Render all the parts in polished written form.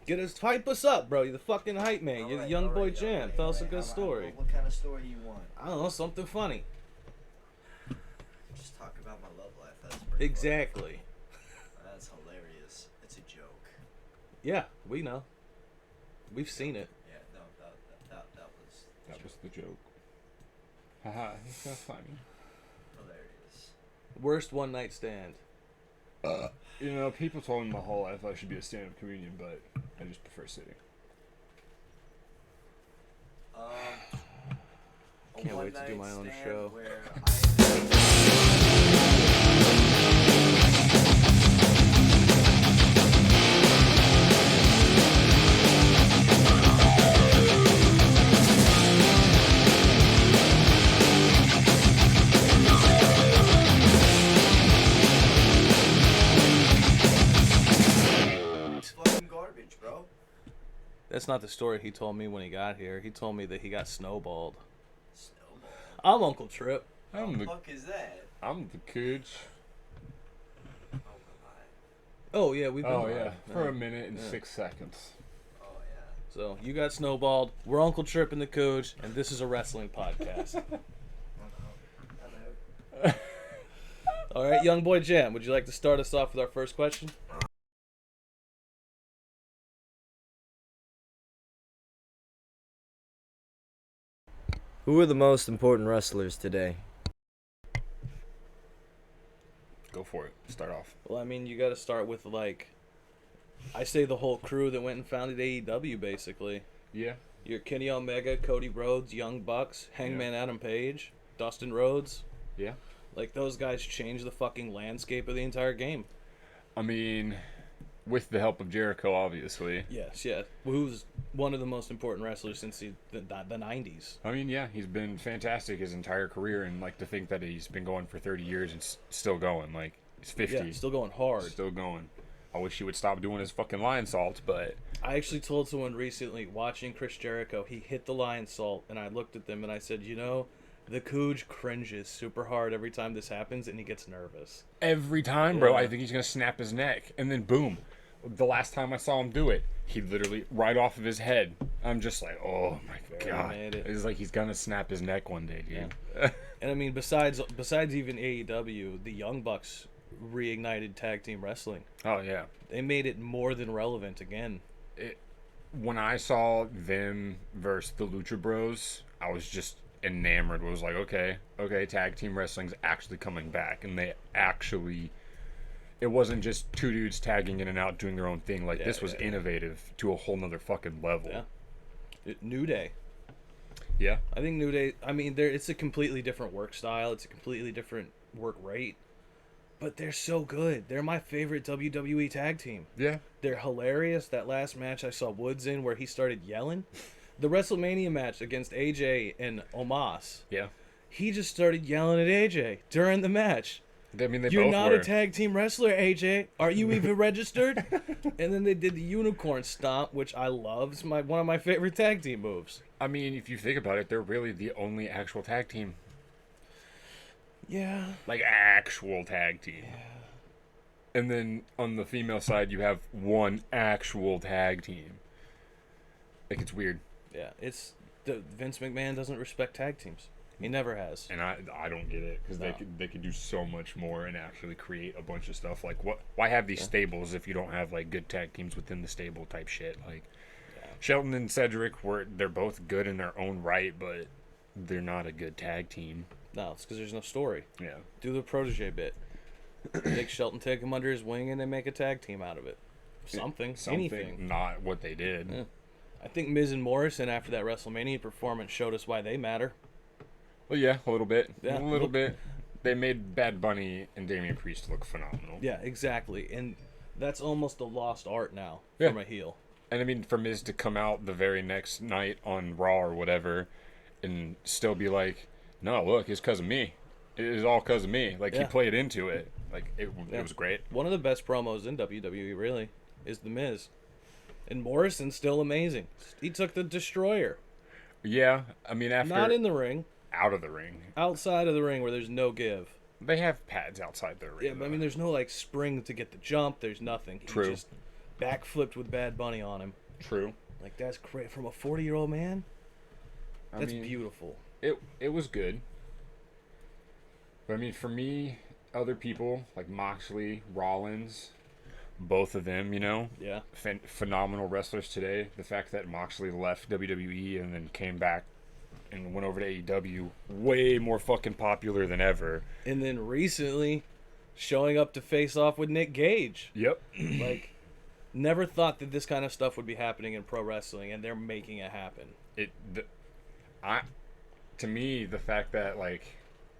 Get us, hype us up, bro. You're the fucking hype man. You're the young boy Jam. Tell us a good story. What kind of story you want? I don't know, something funny. Just talk about my love life. That's pretty Exactly. funny. That's hilarious. It's a joke. Yeah, we know. We've seen it. Yeah, no, that was That was the joke. Haha, it's not funny. hilarious. Worst one night stand. You know, people told me my whole life I should be a stand-up comedian, but I just prefer sitting. A Can't wait to do my one-night own stand show. Where it's fucking garbage, bro. That's not the story he told me when he got here. He told me that he got snowballed. Snowball. I'm Uncle Trip. I'm What the the fuck is that? kid. Oh my. Oh yeah, we've been. Oh yeah, for Yeah. a minute and Yeah. 6 seconds. Oh yeah. So you got snowballed. We're Uncle Trip and the Cooge, and this is a wrestling podcast. I'm out. All right, young boy Jam, would you like to start us off with our first question? Who are the most important wrestlers today? Go for it. Start off. Well, I mean, you got to start with like, I say the whole crew that went and founded AEW, basically. Yeah. Your Kenny Omega, Cody Rhodes, Young Bucks, Hangman Adam Page, Dustin Rhodes. Yeah. Like, those guys changed the fucking landscape of the entire game. I mean, with the help of Jericho, obviously. Yes, yeah. Who's one of the most important wrestlers since the 90s. I mean, yeah, he's been fantastic his entire career, and like to think that he's been going for 30 years and still going. Like, he's 50. Yeah, still going hard. Still going. I wish he would stop doing his fucking lion salt, but I actually told someone recently, watching Chris Jericho, he hit the lion salt, and I looked at them and I said, you know, the Cooge cringes super hard every time this happens, and he gets nervous. every time, bro, Yeah. I think he's gonna snap his neck, and then boom. The last time I saw him do it, he literally right off of his head. I'm just like, oh my god! made it. It's like he's gonna snap his neck one day, dude. And I mean, besides even AEW, the Young Bucks reignited tag team wrestling. Oh yeah. They made it more than relevant again. When I saw them versus the Lucha Bros, I was just enamored. I was like, okay, tag team wrestling's actually coming back, and they actually. It wasn't just two dudes tagging in and out doing their own thing. Like, this was innovative to a whole nother fucking level. Yeah. New Day. Yeah. I think New Day. I mean, it's a completely different work style. It's a completely different work rate. But they're so good. They're my favorite WWE tag team. Yeah. They're hilarious. That last match I saw Woods in where he started yelling. The WrestleMania match against AJ and Omos. Yeah. He just started yelling at AJ during the match. I mean, they You're both not were. a tag team wrestler, AJ. Are you even registered? And then they did the unicorn stomp, which I love. It's one of my favorite tag team moves. I mean, if you think about it, they're really the only actual tag team. Yeah. Like, actual tag team. And then on the female side, you have one actual tag team. Like, it's weird. Yeah. Vince McMahon doesn't respect tag teams. He never has. And I don't get it, because No. they could do so much more and actually create a bunch of stuff. Like, why have these stables if you don't have like good tag teams within the stable type shit? Like, Shelton and Cedric they're both good in their own right, but they're not a good tag team. No, it's because there's no story. Yeah. Do the protege bit. Make Shelton take him under his wing and they make a tag team out of it. Something. Anything. Not what they did. Yeah. I think Miz and Morrison, after that WrestleMania performance, showed us why they matter. Well, yeah, a little bit. Yeah. A little bit. They made Bad Bunny and Damian Priest look phenomenal. Yeah, exactly. And that's almost a lost art now Yeah. from a heel. And I mean, for Miz to come out the very next night on Raw or whatever and still be like, no, look, it's because of me. It is all because of me. Like, he Yeah. played into it. Like, it was great. One of the best promos in WWE, really, is The Miz. And Morrison's still amazing. He took the Destroyer. Yeah, I mean, after Not in the ring. out of the ring, Outside of the ring where there's no give. they have pads outside the ring. Yeah, but I mean, there's no, like, spring to get the jump. There's nothing. He True. just backflipped with Bad Bunny on him. True. Like, that's great. From a 40-year-old man? I That's mean, beautiful. It was good. But I mean, for me, other people like Moxley, Rollins, both of them, Yeah. phenomenal wrestlers today. The fact that Moxley left WWE and then came back and went over to AEW, way more fucking popular than ever. And then recently, showing up to face off with Nick Gage. Yep. Like, never thought that this kind of stuff would be happening in pro wrestling, and they're making it happen. To me, the fact that like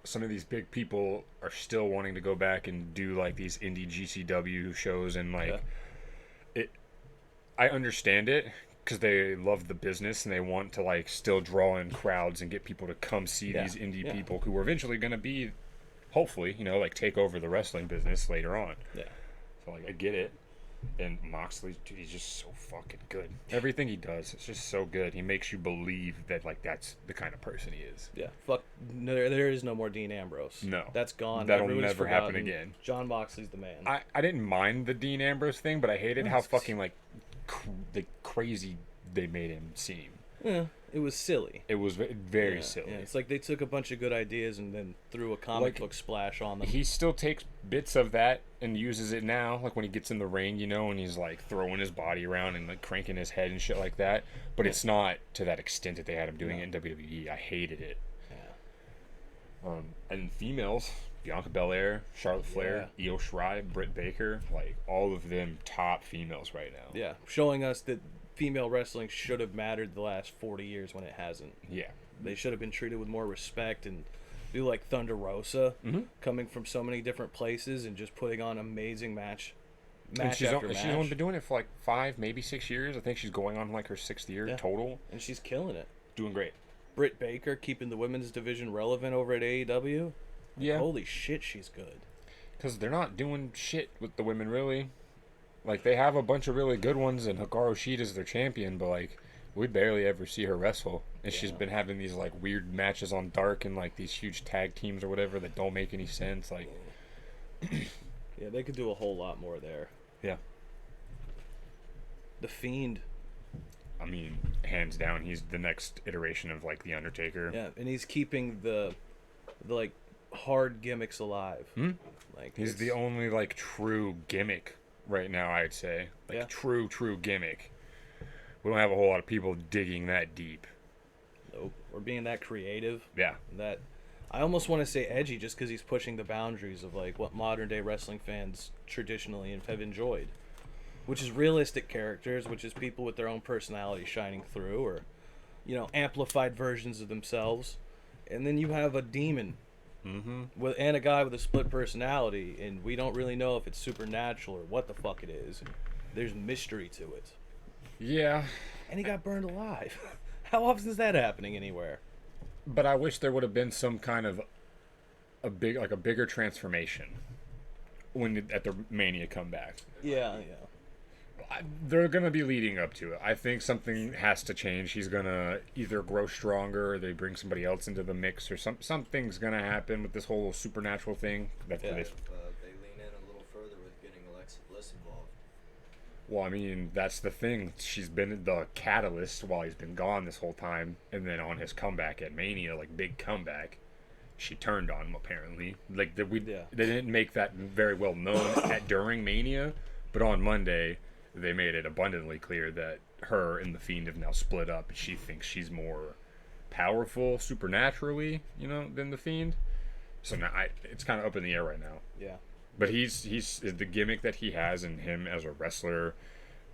some of these big people are still wanting to go back and do like these indie GCW shows and like I understand it because they love the business and they want to like still draw in crowds and get people to come see these indie people who are eventually going to be, hopefully, like take over the wrestling business later on. Yeah. So like I get it. And Moxley, dude, he's just so fucking good. Everything he does, it's just so good. He makes you believe that like that's the kind of person he is. Yeah. Fuck. No, there is no more Dean Ambrose. No. That's gone. That'll Everybody's never forgotten. happen again. John Moxley's the man. I didn't mind the Dean Ambrose thing, but I hated how fucking like crazy they made him seem. Yeah. It was silly. It was very silly. Yeah. It's like they took a bunch of good ideas and then threw a comic book splash on them. He still takes bits of that and uses it now, like when he gets in the ring, and he's like throwing his body around and like cranking his head and shit like that. But it's not to that extent that they had him doing it in WWE. I hated it. Yeah. And females, Bianca Belair, Charlotte Flair, Io Shirai, Britt Baker, like all of them top females right now. Yeah. Showing us that female wrestling should have mattered the last 40 years when it hasn't. Yeah. They should have been treated with more respect and do like Thunder Rosa, coming from so many different places and just putting on amazing match She's after match. only been doing it for like 5, maybe 6 years. I think she's going on like her 6th year total. And she's killing it. Doing great. Britt Baker keeping the women's division relevant over at AEW. Yeah. Holy shit, she's good. Because they're not doing shit with the women, really. Like, they have a bunch of really good ones, and Hikaru Shida's their champion, but, like, we barely ever see her wrestle. And she's been having these, like, weird matches on Dark and, like, these huge tag teams or whatever that don't make any sense. Like, yeah, they could do a whole lot more there. yeah. The Fiend. I mean, hands down, he's the next iteration of, like, The Undertaker. Yeah, and he's keeping the like, hard gimmicks alive. Like He's the only, like, true gimmick right now, I'd say. Like, true gimmick. We don't have a whole lot of people digging that deep. Nope. Or being that creative. Yeah. That I almost want to say edgy just because he's pushing the boundaries of like what modern day wrestling fans traditionally have enjoyed, which is realistic characters, which is people with their own personality shining through, or amplified versions of themselves. And then you have a demon and a guy with a split personality, and we don't really know if it's supernatural or what the fuck it is. There's mystery to it. Yeah. And he got burned alive. How often is that happening anywhere? But I wish there would have been some kind of a bigger transformation at the Mania comeback. Yeah. They're gonna be leading up to it. I think something has to change. He's gonna either grow stronger, or they bring somebody else into the mix, or something's gonna happen with this whole supernatural thing. They lean in a little further with getting Alexa Bliss involved. Well, I mean, that's the thing. She's been the catalyst while he's been gone this whole time, and then on his comeback at Mania, like big comeback, she turned on him apparently. Like they didn't make that very well known during Mania, but on Monday they made it abundantly clear that her and the Fiend have now split up. She thinks she's more powerful supernaturally, than the Fiend. So now it's kind of up in the air right now. Yeah. But he's the gimmick that he has, and him as a wrestler,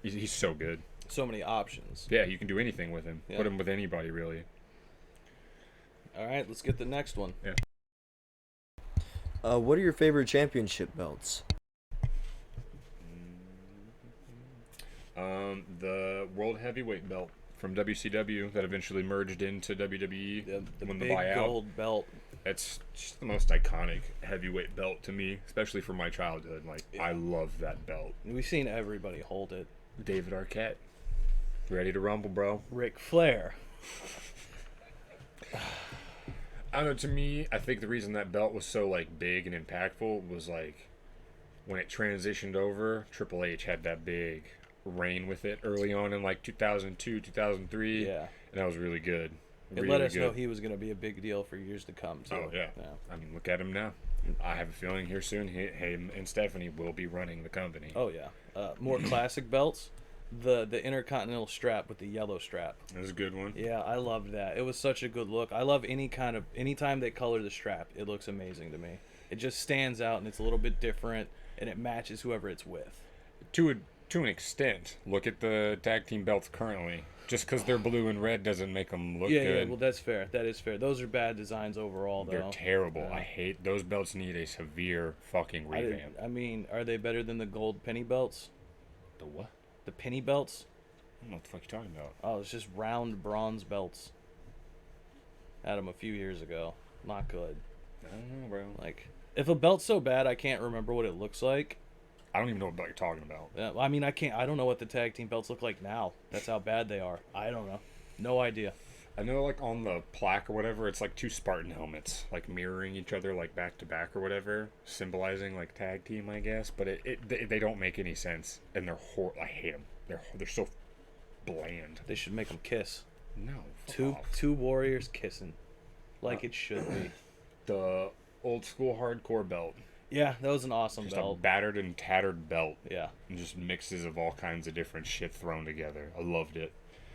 he's so good. So many options. Yeah, you can do anything with him. Yeah. Put him with anybody, really. All right, let's get the next one. Yeah. What are your favorite championship belts? The World Heavyweight belt from WCW that eventually merged into WWE. The when big the buyout. gold belt. It's just the most iconic heavyweight belt to me, especially from my childhood. Like, I love that belt. We've seen everybody hold it. David Arquette, ready to rumble, bro. Ric Flair. I don't know, to me, I think the reason that belt was so, like, big and impactful was, like, when it transitioned over, Triple H had that big reign with it early on in like 2002, 2003. Yeah. And that was really good. It let us know he was going to be a big deal for years to come, too. Oh, yeah. I mean, look at him now. I have a feeling here soon, him and Stephanie will be running the company. Oh, yeah. More classic belts. The Intercontinental strap with the yellow strap. That was a good one. Yeah, I loved that. It was such a good look. I love anytime they color the strap, it looks amazing to me. It just stands out and it's a little bit different and it matches whoever it's with. To an extent, look at the tag team belts currently. Just because they're blue and red doesn't make them look good. Yeah, well, that's fair. That is fair. Those are bad designs overall, though. They're terrible. I hate those belts. Need a severe fucking revamp. I mean, are they better than the gold penny belts? The what? The penny belts? I don't know what the fuck you're talking about. Oh, it's just round bronze belts. Had them a few years ago. Not good. I don't know, bro. Like, if a belt's so bad I can't remember what it looks like. I don't even know what belt you're talking about. I mean, I don't know what the tag team belts look like now. That's how bad they are. I don't know. No idea. I know, like, on the plaque or whatever, it's like two Spartan helmets, like, mirroring each other, like, back to back or whatever, symbolizing, like, tag team, I guess. But they don't make any sense, and they're I hate them. They're so bland. They should make them kiss. No. Fuck off. Two warriors kissing, like it should be. The old school hardcore belt. Yeah, that was an awesome Just belt. a battered and tattered belt. Yeah, And just mixes of all kinds of different shit thrown together. I loved it.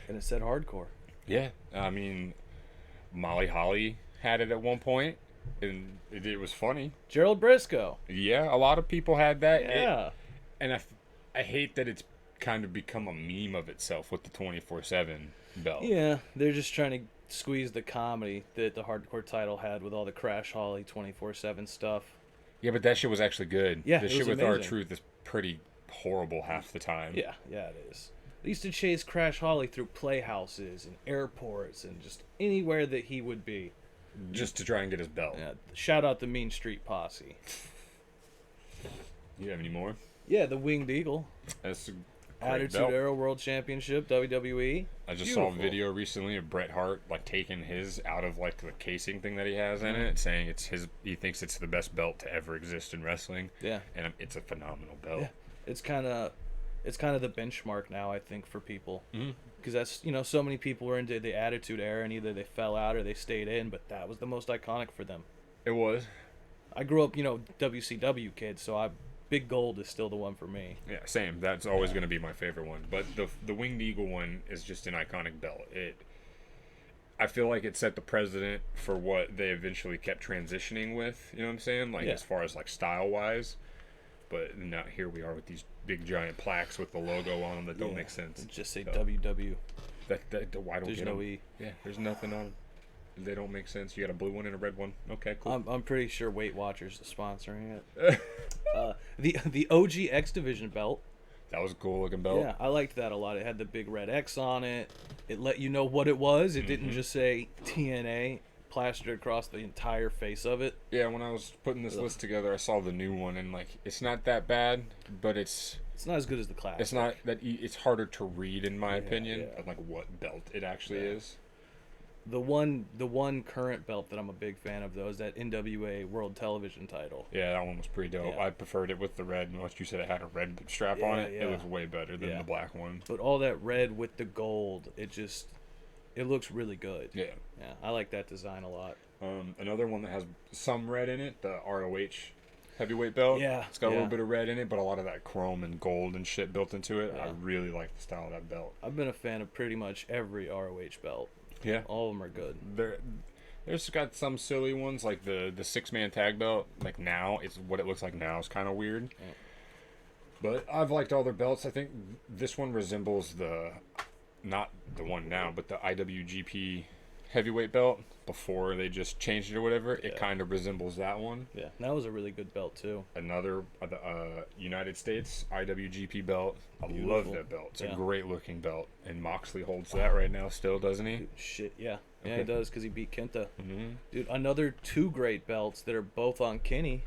and it said hardcore. Yeah, I mean, Molly Holly had it at one point, and it was funny. Gerald Briscoe. Yeah, a lot of people had that. Yeah. And I hate that it's kind of become a meme of itself with the 24/7 belt. Yeah, they're just trying to squeeze the comedy that the hardcore title had with all the Crash Holly 24/7 stuff. Yeah, but that shit was actually good. Yeah, the it shit was with amazing. R-Truth is pretty horrible half the time. Yeah, it is. They used to chase Crash Holly through playhouses and airports and just anywhere that he would be. Just to try and get his belt. Yeah, shout out the Mean Street Posse. You have any more? Yeah, the Winged Eagle. That's a great Attitude belt. Era World Championship, WWE. I just saw a Beautiful. video recently of Bret Hart like taking his out of like the casing thing that he has in it, saying it's his. He thinks it's the best belt to ever exist in wrestling. Yeah. And it's a phenomenal belt. Yeah. It's kind of the benchmark now, I think, for people. Mhm. Because that's, so many people were into the Attitude Era and either they fell out or they stayed in, but that was the most iconic for them. It was. I grew up, WCW kid, so Big Gold is still the one for me. Yeah, same. That's always going to be my favorite one. But the Winged Eagle one is just an iconic belt. I feel like it set the precedent for what they eventually kept transitioning with. You know what I'm saying? Like Yeah. as far as like style wise. But now here we are with these big giant plaques with the logo on them that don't make sense. Just say So, WW. why don't There's get no them? E. Yeah, there's nothing on them. They don't make sense. You got a blue one and a red one. Okay, cool. I'm pretty sure Weight Watchers is sponsoring it. The OG X Division belt. That was a cool looking belt. Yeah, I liked that a lot. It had the big red X on it. It let you know what it was. It didn't just say TNA plastered across the entire face of it. Yeah, when I was putting this list together, I saw the new one, and like, it's not that bad, but it's not as good as the classic. It's not that it's harder to read, in my opinion, yeah. of like what belt it actually is. The one current belt that I'm a big fan of, though, is that NWA World Television title. Yeah, that one was pretty dope. Yeah. I preferred it with the red. Once you said it had a red strap on it, Yeah. it was way better than Yeah. the black one. But all that red with the gold, it looks really good. Yeah. Yeah, I like that design a lot. Another one that has some red in it, the ROH heavyweight belt. Yeah, It's got a little yeah. bit of red in it, but a lot of that chrome and gold and shit built into it. I Yeah. really like the style of that belt. I've been a fan of pretty much every ROH belt. Yeah. All of them are good. There's got some silly ones like the 6-man tag belt. Like now, it's what it looks like now is kind of weird. Yeah. But I've liked all their belts. I think this one resembles not the one now, but the IWGP heavyweight belt before they just changed it or whatever. It Yeah. kind of resembles that one. Yeah, that was a really good belt too. Another United States IWGP belt. I love Beautiful. that belt. It's Yeah. a great looking belt, and Moxley holds that right now still, doesn't he? Shit, yeah. Yeah, Okay. he does because he beat Kenta. Mm-hmm. Dude, another two great belts that are both on Kenny.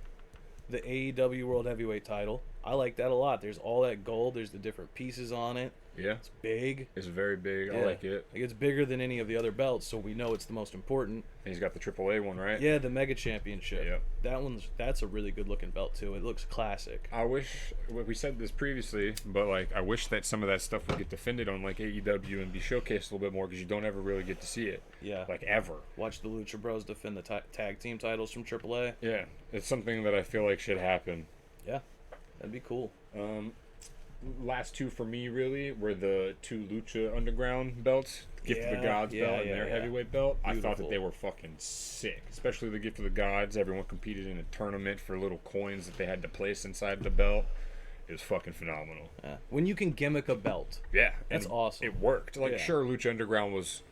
The AEW World Heavyweight title I like that a lot. There's all that gold. There's the different pieces on it. Yeah, It's big. it's very big. I Yeah. like it. Like, it's bigger than any of the other belts, so we know it's the most important. And he's got the AAA one, right? Yeah, the Mega Championship. Yep. That's a really good looking belt too. It looks classic. I wish we said this previously, but like I wish that some of that stuff would get defended on like AEW and be showcased a little bit more because you don't ever really get to see it, Yeah. like ever. Watch the Lucha Bros defend the tag team titles from AAA. Yeah, it's something that I feel like should happen. Yeah, that'd be cool. Last two for me really were the two Lucha Underground belts, Gift of the Yeah, Gods yeah, belt and yeah, their yeah. heavyweight belt. I thought Beautiful. that they were fucking sick, especially the Gift of the Gods. Everyone competed in a tournament for little coins that they had to place inside the belt. It was fucking phenomenal. Yeah. When you can gimmick a belt, Yeah, That's and awesome. It worked. Like, Yeah. sure, Lucha Underground was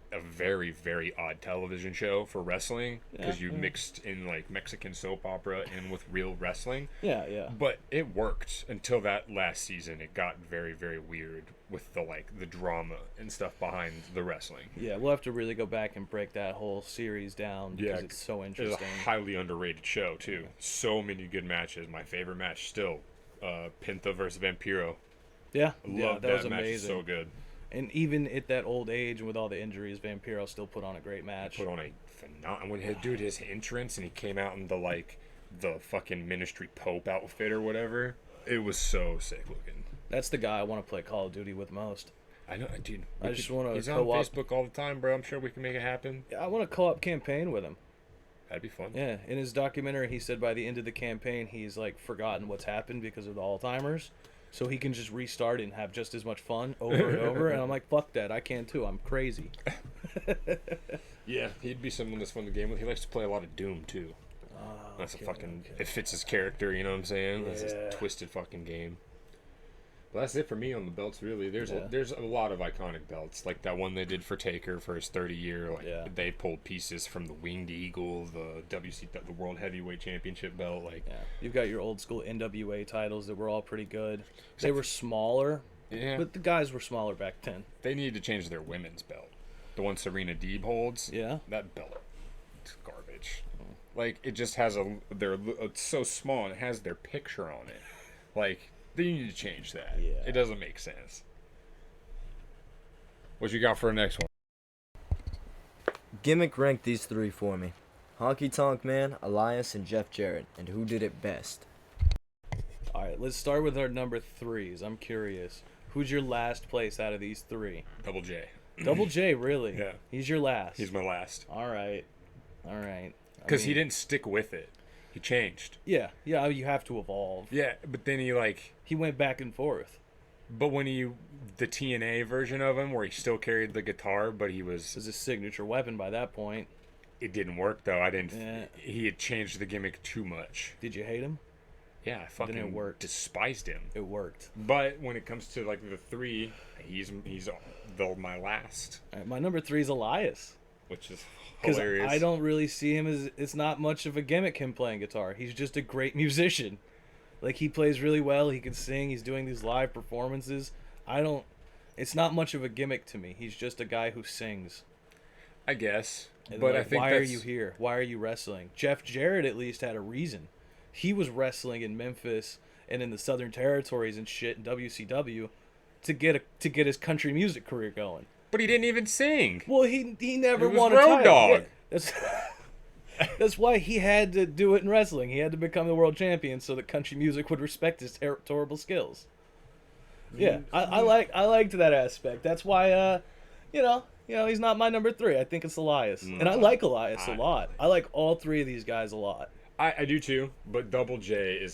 a very, very odd television show for wrestling because you mixed in like Mexican soap opera in with real wrestling. yeah. But it worked until that last season. It got very, very weird with the drama and stuff behind the wrestling. Yeah, we'll have to really go back and break that whole series down because Yeah, it's so It was interesting. a highly underrated show too. So many good matches. My favorite match still, Pinta versus Vampiro. Yeah, Love that was match. It's amazing. so good. And even at that old age and with all the injuries, Vampiro still put on a great match. Put on a phenomenal. When his entrance and he came out in the fucking ministry pope outfit or whatever, it was so sick looking. That's the guy I want to play Call of Duty with most. I know, dude. I just wanna He's on co-op. Facebook all the time, bro. I'm sure we can make it happen. Yeah, I want a co-op campaign with him. That'd be fun. Yeah, in his documentary, he said by the end of the campaign, he's like forgotten what's happened because of the Alzheimer's, so he can just restart and have just as much fun over and over. And I'm like, fuck that, I can too. I'm crazy. Yeah, he'd be someone that's fun to game with. He likes to play a lot of Doom too. That's a fucking. It fits his character. You know what I'm saying? That's Yeah. a twisted fucking game. Well, that's it for me on the belts. Really, there's Yeah. there's a lot of iconic belts, like that one they did for Taker for his 30-year. Like Yeah. they pulled pieces from the Winged Eagle, the the World Heavyweight Championship belt. Like Yeah, you've got your old school NWA titles that were all pretty good. They were smaller, yeah, but the guys were smaller back then. they need to change their women's belt. The one Serena Deeb holds. Yeah. That belt, it's garbage. Like it just has it's so small and it has their picture on it. Like they need to change that. Yeah. It doesn't make sense. What you got for the next one? Gimmick rank these three for me. Honky Tonk Man, Elias, and Jeff Jarrett. And who did it best? All right, let's start with our number threes. I'm curious. Who's your last place out of these three? Double J. Double J, really? Yeah. He's your last. He's my last. All right. All right. I Because he mean, didn't stick with it. He changed. Yeah, you have to evolve. Yeah, but then He went back and forth. but when the TNA version of him where he still carried the guitar, but This was, is his signature weapon by that point. it didn't work though. Yeah. He had changed the gimmick too much. Did you hate him? Yeah, I fucking it worked. despised him. It worked. But when it comes to like the three, he's my last, All right, my number three is Elias. which is Because hilarious. I don't really see him as, it's not much of a gimmick, him playing guitar. He's just a great musician. Like, he plays really well. He can sing. He's doing these live performances. It's not much of a gimmick to me. He's just a guy who sings. I guess. And But like, I think why are that's- you here? Why are you wrestling? Jeff Jarrett at least had a reason. He was wrestling in Memphis and in the Southern Territories and shit in WCW to get his country music career going. But he didn't even sing. Well, he never He was won a Road title. Dogg. Yeah, that's why he had to do it in wrestling. He had to become the world champion so that country music would respect his terrible skills. Yeah, I liked that aspect. That's why he's not my number three. I think it's Elias, and I like Elias a lot. I like all three of these guys a lot. I do too, but Double J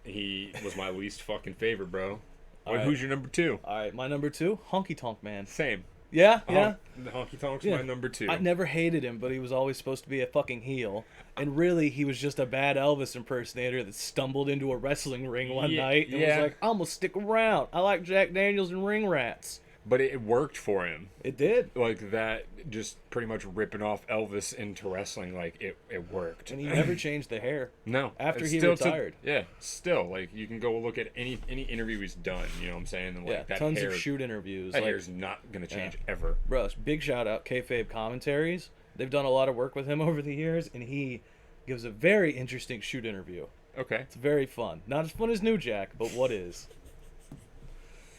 he was my least fucking favorite, bro. Alright. Who's your number two? All right, my number two, Honky Tonk Man. Same. Yeah. The Honky Tonk's Yeah. my number two. I never hated him, but he was always supposed to be a fucking heel. And really, he was just a bad Elvis impersonator that stumbled into a wrestling ring one night and was like, I'm going to stick around. I like Jack Daniels and ring rats. But it worked for him. It did. Like that, just pretty much ripping off Elvis into wrestling. Like it worked. And he never changed the hair. No, After it's he still retired. Still, like you can go look at any interview he's done. You know what I'm saying? And like Yeah, that tons hair, of shoot interviews. That Like, hair's not gonna change ever. bro, big shout out Kayfabe Commentaries. They've done a lot of work with him over the years, and he gives a very interesting shoot interview. Okay. It's very fun. Not as fun as New Jack, but what is?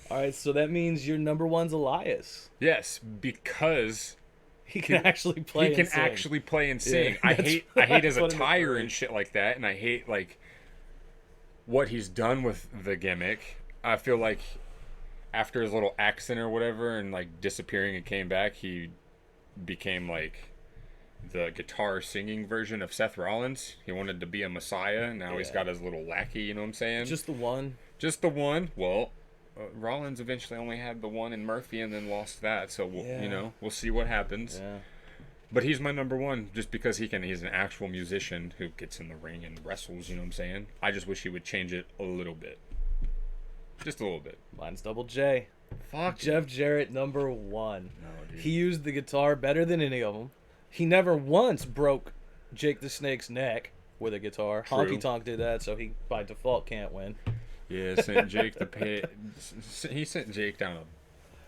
All right, so that means your number one's Elias. Yes, because He can actually play. he can and sing. actually play and sing. Yeah, I that's- hate his that's what it attire is. and shit like that, and I hate like what he's done with the gimmick. I feel like after his little accent or whatever, and like disappearing and came back, he became like the guitar singing version of Seth Rollins. He wanted to be a messiah, and now he's Yeah. got his little lackey. You know what I'm saying? Just the one. Just the one. Well, Rollins eventually only had the one in Murphy, and then lost that. So we'll, Yeah. you know, we'll see what happens. Yeah. But he's my number one just because he's an actual musician who gets in the ring and wrestles, you know what I'm saying? I just wish he would change it a little bit. Just a little bit. Mine's Double J. Fuck. Jeff Jarrett, number one. No, dude. He used the guitar better than any of them. He never once broke Jake the Snake's neck with a guitar. True. Honky Tonk did that, so he by default can't win. Yeah, sent Jake he sent Jake down a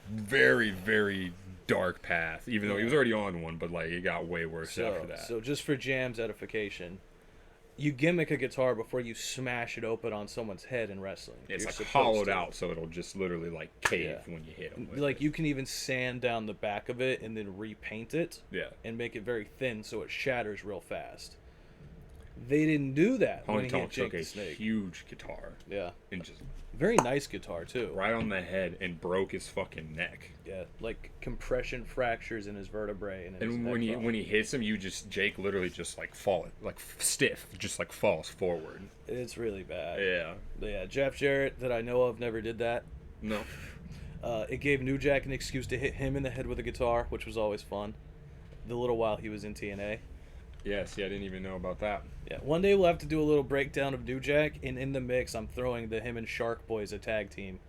very, very dark path. Even though he was already on one, but like it got way worse after that. So just for Jam's edification, you gimmick a guitar before you smash it open on someone's head in wrestling. It's You're like supposed hollowed to. out, so it'll just literally like cave Yeah. when you hit him. Like you can even sand down the back of it and then repaint it yeah. and make it very thin so it shatters real fast. They didn't do that when Honky he hit Tonk Jake took the a Snake. huge guitar Yeah, and just very nice guitar too. right on the head and broke his fucking neck. Yeah, like compression fractures in his vertebrae and, in his And neck bone. when he hits him, Jake literally just like stiff, just like falls forward. It's really bad. Yeah. But yeah, Jeff Jarrett that I know of never did that. No. It gave New Jack an excuse to hit him in the head with a guitar, which was always fun. The little while he was in TNA. Yeah. See, I didn't even know about that. Yeah, one day we'll have to do a little breakdown of New Jack, and in the mix, I'm throwing him and Shark Boy as a tag team,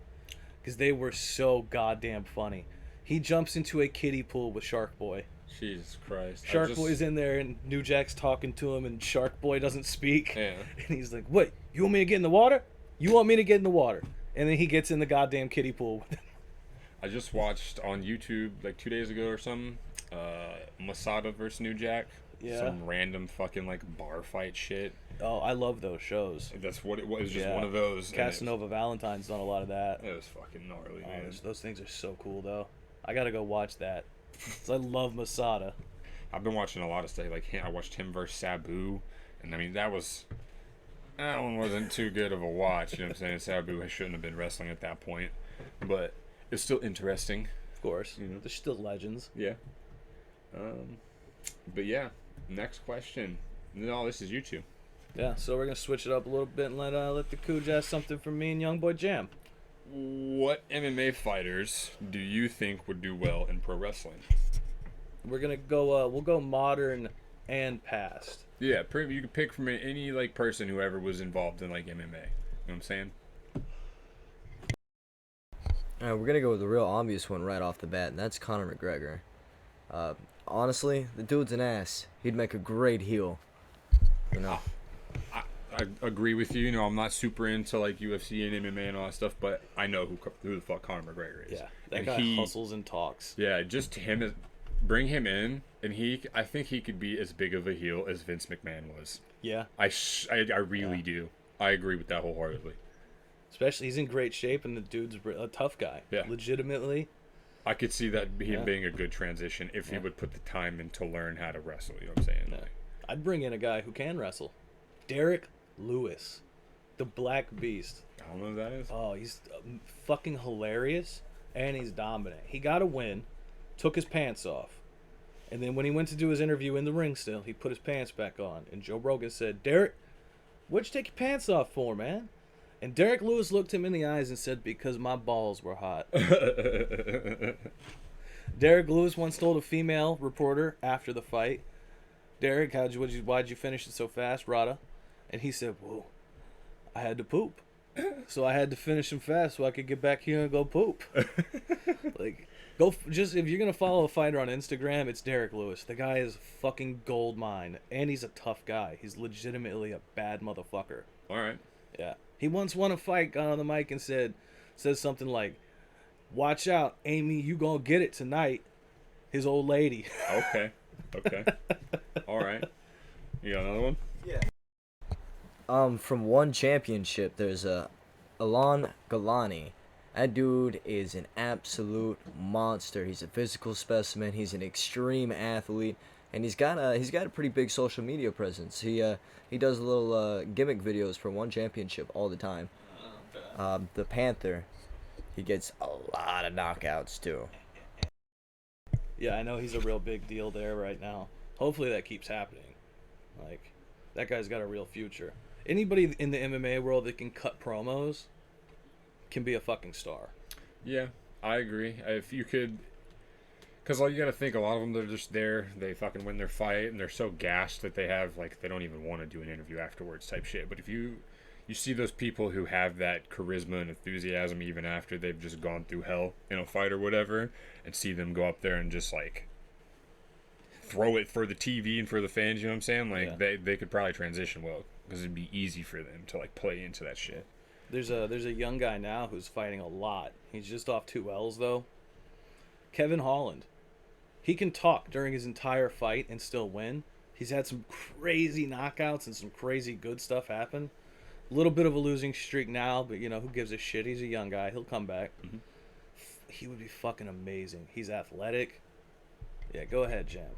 because they were so goddamn funny. He jumps into a kiddie pool with Shark Boy. Jesus Christ. Shark Boy's in there, and New Jack's talking to him, and Shark Boy doesn't speak. Yeah. And he's like, "What? You want me to get in the water? You want me to get in the water?" And then he gets in the goddamn kiddie pool. I just watched on YouTube like 2 days ago or something. Masada versus New Jack. Yeah. Some random fucking like bar fight shit. Oh, I love those shows. That's what it was. Just Yeah. one of those. and Casanova Valentine's done a lot of that. It was fucking gnarly, Oh, man. those things are so cool, though. I gotta go watch that. 'Cause I love Masada. I've been watching a lot of stuff. Like I watched him versus Sabu, and I mean that one wasn't too good of a watch. You know what I'm saying? Sabu shouldn't have been wrestling at that point, but it's still interesting. Of course. Mhm. They're still legends. Yeah. But yeah. Next question. No, this is you two. Yeah, so we're gonna switch it up a little bit and let the Cooge ask something from me and Young Boy Jam. What MMA fighters do you think would do well in pro wrestling? We're gonna go. We'll go modern and past. Yeah, you can pick from any like person who ever was involved in like MMA. You know what I'm saying? Alright, we're gonna go with the real obvious one right off the bat, and that's Conor McGregor. Honestly, the dude's an ass. He'd make a great heel. You know. I agree with you. You know, I'm not super into like UFC and MMA and all that stuff, but I know who the fuck Conor McGregor is. Yeah, that And guy hustles and talks. Yeah, just him, bring him in, and I think he could be as big of a heel as Vince McMahon was. Yeah, I really do. I agree with that wholeheartedly. especially he's in great shape and the dude's a tough guy. Yeah. Legitimately. I could see that him Yeah. being a good transition if he Yeah. would put the time in to learn how to wrestle. You know what I'm saying? Yeah. I'd bring in a guy who can wrestle. Derek Lewis, the Black Beast. I don't know who that is. Oh, he's fucking hilarious, and he's dominant. He got a win, took his pants off, and then when he went to do his interview in the ring still, he put his pants back on. And Joe Rogan said, "Derek, what'd you take your pants off for, man?" And Derek Lewis looked him in the eyes and said, "Because my balls were hot." Derek Lewis once told a female reporter after the fight, "Derek, why'd you finish it so fast, Rada?" And he said, "Whoa, I had to poop. So I had to finish him fast so I could get back here and go poop." Like, just if you're gonna follow a fighter on Instagram, it's Derek Lewis. The guy is fucking gold mine, and he's a tough guy. He's legitimately a bad motherfucker. All right. Yeah. He once won a fight, got on the mic and says something like, "Watch out, Amy, you gonna get it tonight." His old lady. Okay. Okay. All right. You got another one? From one championship, there's Alon Galani. That dude is an absolute monster. He's a physical specimen. He's an extreme athlete, and he's got a pretty big social media presence. He does little gimmick videos for one championship all the time. The Panther, he gets a lot of knockouts too. Yeah, I know he's a real big deal there right now. Hopefully that keeps happening. Like, that guy's got a real future. Anybody in the MMA world that can cut promos can be a fucking star. Yeah, I agree. If you could, because all you got to think, a lot of them, they're just there. They fucking win their fight, and they're so gassed that they have, like, they don't even want to do an interview afterwards type shit. But if you see those people who have that charisma and enthusiasm even after they've just gone through hell in a fight or whatever, and see them go up there and just, like, throw it for the TV and for the fans, you know what I'm saying? Like, Yeah. they could probably transition well, because it'd be easy for them to, like, play into that shit. There's a young guy now who's fighting a lot. He's just off 2 L's though. Kevin Holland. He can talk during his entire fight and still win. He's had some crazy knockouts and some crazy good stuff happen. A little bit of a losing streak now, but who gives a shit? He's a young guy. He'll come back. Mhm. He would be fucking amazing. He's athletic. Yeah, go ahead, Jam.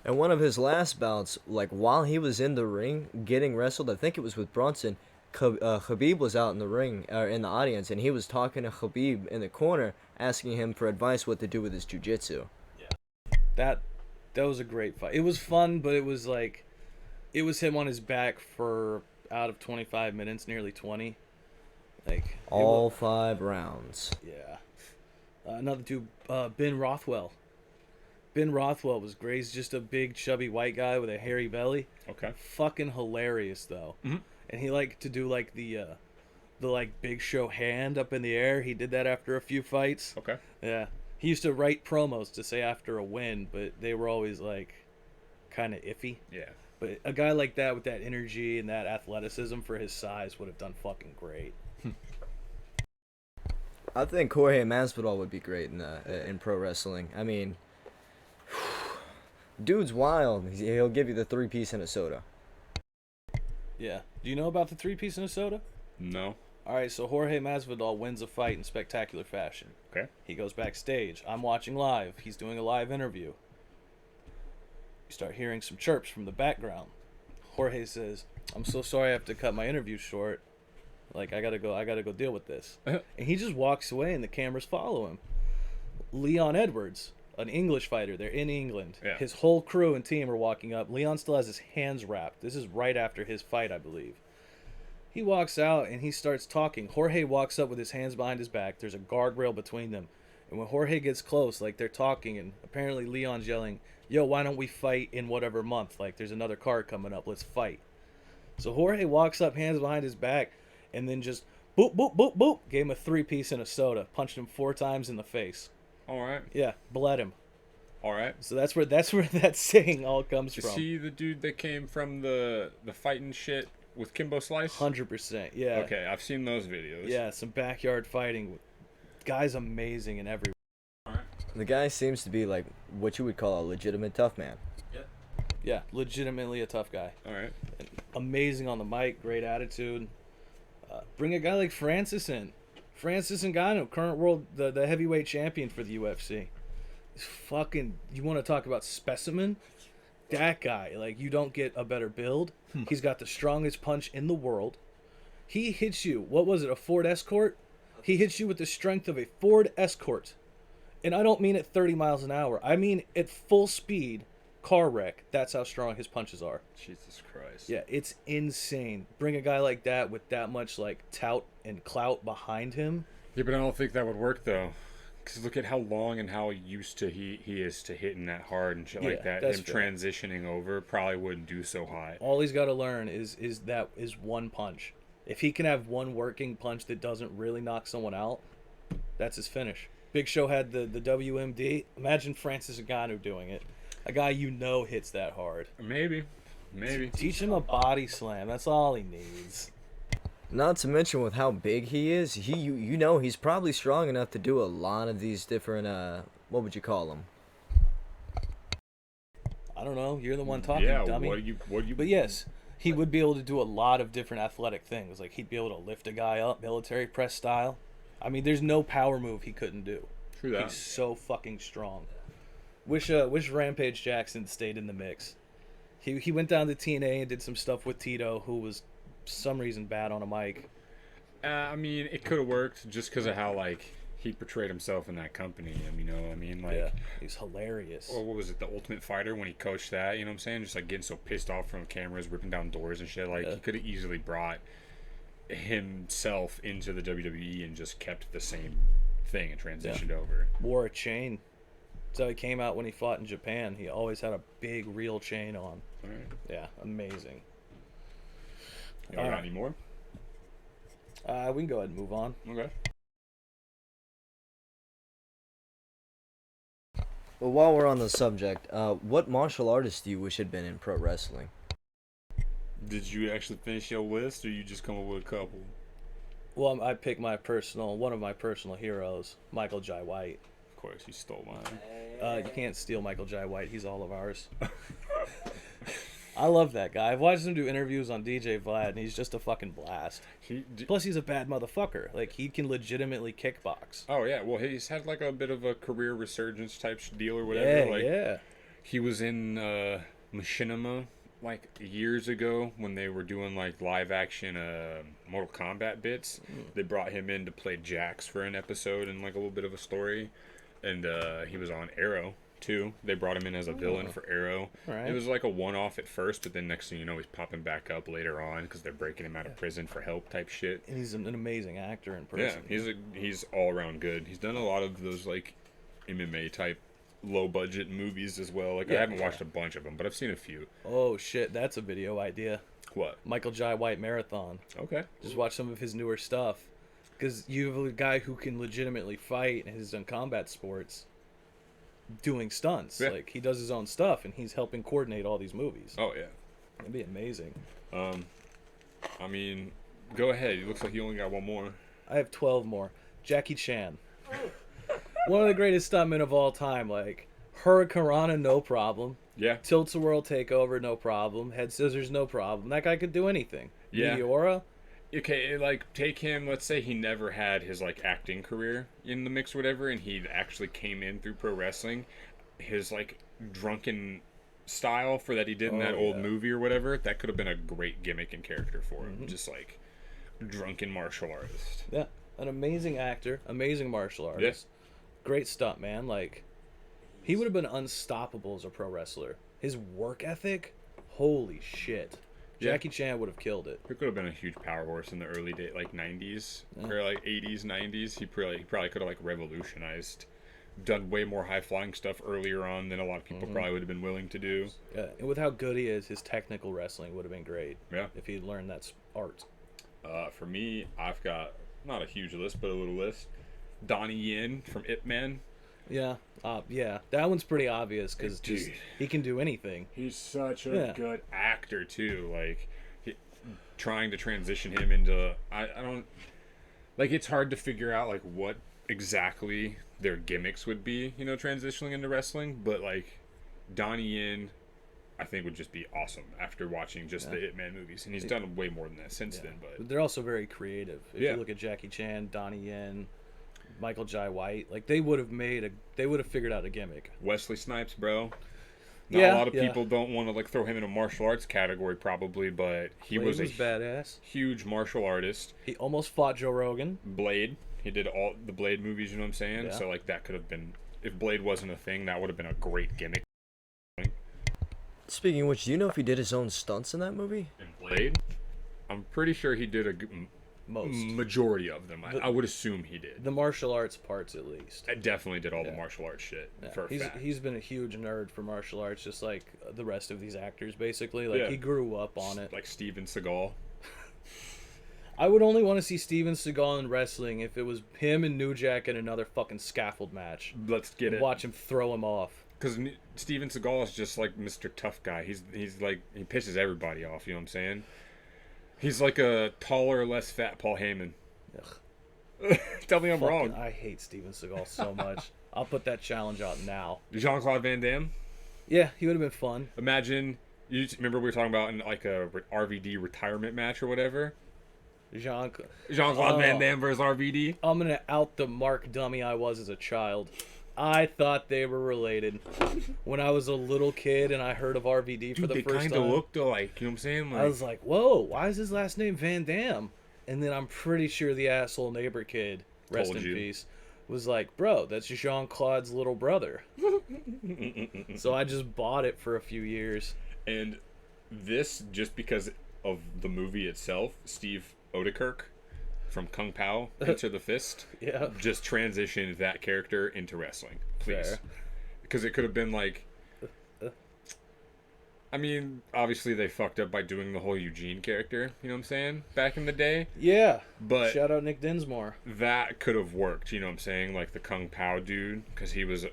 And one of his last bouts, like while he was in the ring getting wrestled, I think it was with Brunson. Khabib was out in the ring, or in the audience, and he was talking to Khabib in the corner, asking him for advice what to do with his jiu-jitsu. That was a great fight. It was fun, but it was like it was him on his back for out of 25 minutes, nearly 20. Like All 5 rounds. yeah. Another dude, Ben Rothwell. Ben Rothwell was great. He's just a big, chubby white guy with a hairy belly. Okay. Fucking hilarious though. Mhm. And he liked to do like the like Big Show hand up in the air. He did that after a few fights. Okay. Yeah. He used to write promos to say after a win, but they were always like kind of iffy. Yeah. But a guy like that with that energy and that athleticism for his size would have done fucking great. I think Jorge Masvidal would be great in pro wrestling. I mean, dude's wild. He'll give you the 3-piece and a soda. Yeah. Do you know about the 3-piece in a soda? No. All right, so Jorge Masvidal wins a fight in spectacular fashion. Okay. He goes backstage. I'm watching live. He's doing a live interview. You start hearing some chirps from the background. Jorge says, "I'm so sorry I have to cut my interview short. Like I gotta go deal with this." And he just walks away and the cameras follow him. Leon Edwards, an English fighter, they're in England. Yeah. His whole crew and team are walking up. Leon still has his hands wrapped. This is right after his fight, I believe. He walks out and he starts talking. Jorge walks up with his hands behind his back. There's a guardrail between them. And when Jorge gets close, like they're talking, and apparently Leon's yelling, "Yo, why don't we fight in whatever month? Like there's another card coming up. Let's fight." So Jorge walks up, hands behind his back, and then just boop, boop, boop, boop. Gave him a 3-piece and a soda. Punched him 4 times in the face. All right. Yeah, bled him. All right. So that's where that saying all comes Is from. he the dude that came from the fighting shit with Kimbo Slice? 100%. Yeah. Okay, I've seen those videos. Yeah, some backyard fighting. Guy's amazing in every. The guy seems to be like what you would call a legitimate tough man. Yeah, legitimately a tough guy. All right. Amazing on the mic, great attitude. Bring a guy like Francis in. Francis Ngannou, current world, the heavyweight champion for the UFC. He's fucking, you want to talk about specimen? That guy, like, you don't get a better build. He's got the strongest punch in the world. He hits you, what was it, a Ford Escort? He hits you with the strength of a Ford Escort. And I don't mean at 30 miles an hour. I mean at full speed, car wreck. That's how strong his punches are. Jesus Christ. Yeah, it's insane. Bring a guy like that with that much like tout and clout behind him. Yeah, but I don't think that would work though. Because look at how long and how used to he is to hitting that hard and shit like Yeah, that. that's Him fair. transitioning over probably wouldn't do so high. All he's got to learn is one punch. If he can have one working punch that doesn't really knock someone out, that's his finish. Big Show had the WMD. Imagine Francis Ngannou doing it. A guy you know hits that hard. Maybe. Teach him a body slam. That's all he needs. Not to mention with how big he is, you know he's probably strong enough to do a lot of these different what would you call them? I don't know. You're the one talking, Yeah. dummy. What do you? But yes, He would be able to do a lot of different athletic things. Like he'd be able to lift a guy up, military press style. I mean, there's no power move he couldn't do. True that. He's so fucking strong. Wish Rampage Jackson stayed in the mix. He went down to TNA and did some stuff with Tito, who was for some reason bad on a mic. I mean, it could have worked just because of how like he portrayed himself in that company. You know what I mean? Like, Yeah, he's hilarious. or what was it, The Ultimate Fighter, when he coached that? You know what I'm saying? Just like getting so pissed off from cameras, ripping down doors and shit. Like Yeah. he could have easily brought himself into the WWE and just kept the same thing and transitioned over. Wore a chain. So he came out when he fought in Japan. He always had a big real chain on. All right. Yeah, amazing. Y'all got any more? We can go ahead and move on. Okay. Well, while we're on the subject, what martial artist do you wish had been in pro wrestling? Did you actually finish your list, or you just come up with a couple? Well, I picked one of my personal heroes, Michael Jai White. Of course, you stole mine. You can't steal Michael Jai White. He's all of ours. I love that guy. I've watched him do interviews on DJ Vlad, and he's just a fucking blast. Plus, he's a bad motherfucker. Like, he can legitimately kickbox. Oh yeah, well he's had like a bit of a career resurgence type deal or whatever. Yeah, like, yeah. He was in Machinima like years ago when they were doing like live action Mortal Kombat bits. They brought him in to play Jax for an episode and like a little bit of a story, and he was on Arrow too. They brought him in as a villain for Arrow. Right. It was like a one-off at first, but then next thing you know, he's popping back up later on because they're breaking him out of prison for help type shit. And he's an amazing actor in Yeah, person. he's all around good. He's done a lot of those like MMA type low budget movies as well. Like I Yeah, haven't yeah. watched a bunch of them, but I've seen a few. Oh, shit. That's a video idea. What? Michael Jai White Marathon. Okay. Just watch some of his newer stuff. Because you have a guy who can legitimately fight and has done combat sports doing stunts. Yeah. Like, he does his own stuff, and he's helping coordinate all these movies. Oh yeah. It'd be amazing. I mean, go ahead. It looks like you only got one more. I have 12 more. Jackie Chan. One of the greatest stuntmen of all time. Like, Hurricanrana, no problem. Yeah. Tilts a World Takeover, no problem. Head Scissors, no problem. That guy could do anything. Yeah. Meteora, Okay, like take him. Let's say he never had his like acting career in the mix, or whatever, and he actually came in through pro wrestling. His like drunken style for that he did in that old yeah. movie or whatever, that could have been a great gimmick and character for him. Just like drunken martial artist. yeah, an amazing actor, amazing martial artist, great stunt man. Like, he would have been unstoppable as a pro wrestler. His work ethic, holy shit. Yeah. Jackie Chan would have killed it. He could have been a huge power horse in the early day, like 90s or like 80s, 90s. He probably could have like revolutionized, done way more high flying stuff earlier on than a lot of people probably would have been willing to do. Yeah, and with how good he is, his technical wrestling would have been great. Yeah. If he'd learned that art. For me, I've got not a huge list, but a little list. Donnie Yen from Ip Man. Yeah, yeah, that one's pretty obvious because Dude. he can do anything. He's such a Yeah. good actor too. Like, trying to transition him into I don't like. It's hard to figure out like what exactly their gimmicks would be. You know, transitioning into wrestling, but like Donnie Yen, I think would just be awesome after watching just the Ip Man movies, and he's done way more than that since then. But They're also very creative. If Yeah. you look at Jackie Chan, Donnie Yen, Michael Jai White, like they would have figured out a gimmick. Wesley Snipes, bro. Not Yeah, a lot of yeah. people don't want to like throw him in a martial arts category, probably, but he Blade was a badass. huge martial artist. He almost fought Joe Rogan. Blade, he did all the Blade movies. You know what I'm saying? Yeah. So like that could have been, if Blade wasn't a thing, that would have been a great gimmick. Speaking of which, do you know if he did his own stunts in that movie? In Blade, I'm pretty sure he did a Most. majority of them. I would assume he did. The martial arts parts, at least. I definitely did all the Yeah. martial arts shit Yeah. for a fact. He's been a huge nerd for martial arts, just like the rest of these actors, basically. Like, Yeah. he grew up on it. Like Steven Seagal. I would only want to see Steven Seagal in wrestling if it was him and New Jack in another fucking scaffold match. Let's get And it. watch him throw him off. Because Steven Seagal is just like Mr. Tough Guy. He's like, he pisses everybody off. You know what I'm saying? He's like a taller, less fat Paul Heyman. Ugh. Tell me I'm Fucking- wrong. I hate Steven Seagal so much. I'll put that challenge out now. Jean-Claude Van Damme. Yeah, he would have been fun. Imagine You remember we were talking about in like a RVD retirement match or whatever? Jean. Jean-Claude Van Oh. Damme versus RVD. I'm gonna out the mark dummy I was as a child. I thought they were related. When I was a little kid and I heard of RVD for Dude, the they first kind time, of looked alike. You know what I'm saying? Like, I was like, "Whoa, why is his last name Van Damme?" And then I'm pretty sure the asshole neighbor kid, rest Told in you. peace, was like, "Bro, that's Jean Claude's little brother." So I just bought it for a few years. and this just because of the movie itself, Steve Odekirk from Kung Pao Enter the Fist Yeah. just transitioned that character into wrestling, please, Fair. because it could have been like. I mean, obviously they fucked up by doing the whole Eugene character, you know what I'm saying, back in the day. Yeah. But Shout out Nick Dinsmore. that could have worked, you know what I'm saying, like the Kung Pao dude, because he was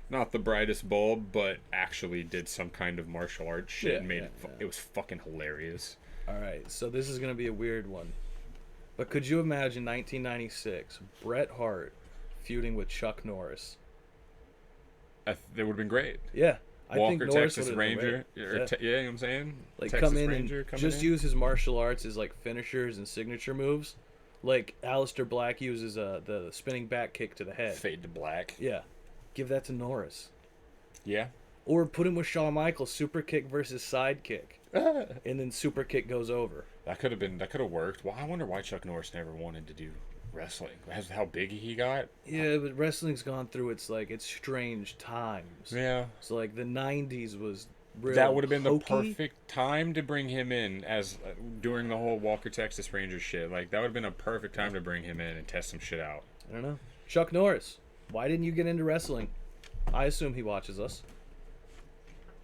not the brightest bulb, but actually did some kind of martial arts shit Yeah, and made yeah. it was fucking hilarious. All right, so this is gonna be a weird one, but could you imagine 1996 Bret Hart feuding with Chuck Norris? That would have been great. Yeah, I Walker, think Norris Texas would've been Ranger, great. or Yeah. you know what I'm saying? Like Texas come in Ranger and coming just in. use his martial arts as like finishers and signature moves, like Aleister Black uses the spinning back kick to the head. Fade to black. Yeah, give that to Norris, Yeah. or put him with Shawn Michaels, super kick versus side kick, and then super kick goes over. That could have worked. Well, I wonder why Chuck Norris never wanted to do wrestling. How big he got. Yeah, but wrestling's gone through its strange times. Yeah. So like the '90s was real That would have been the hokey. perfect time to bring him in as during the whole Walker Texas Ranger shit. Like that would have been a perfect time to bring him in and test some shit out. I don't know. Chuck Norris, why didn't you get into wrestling? I assume he watches us.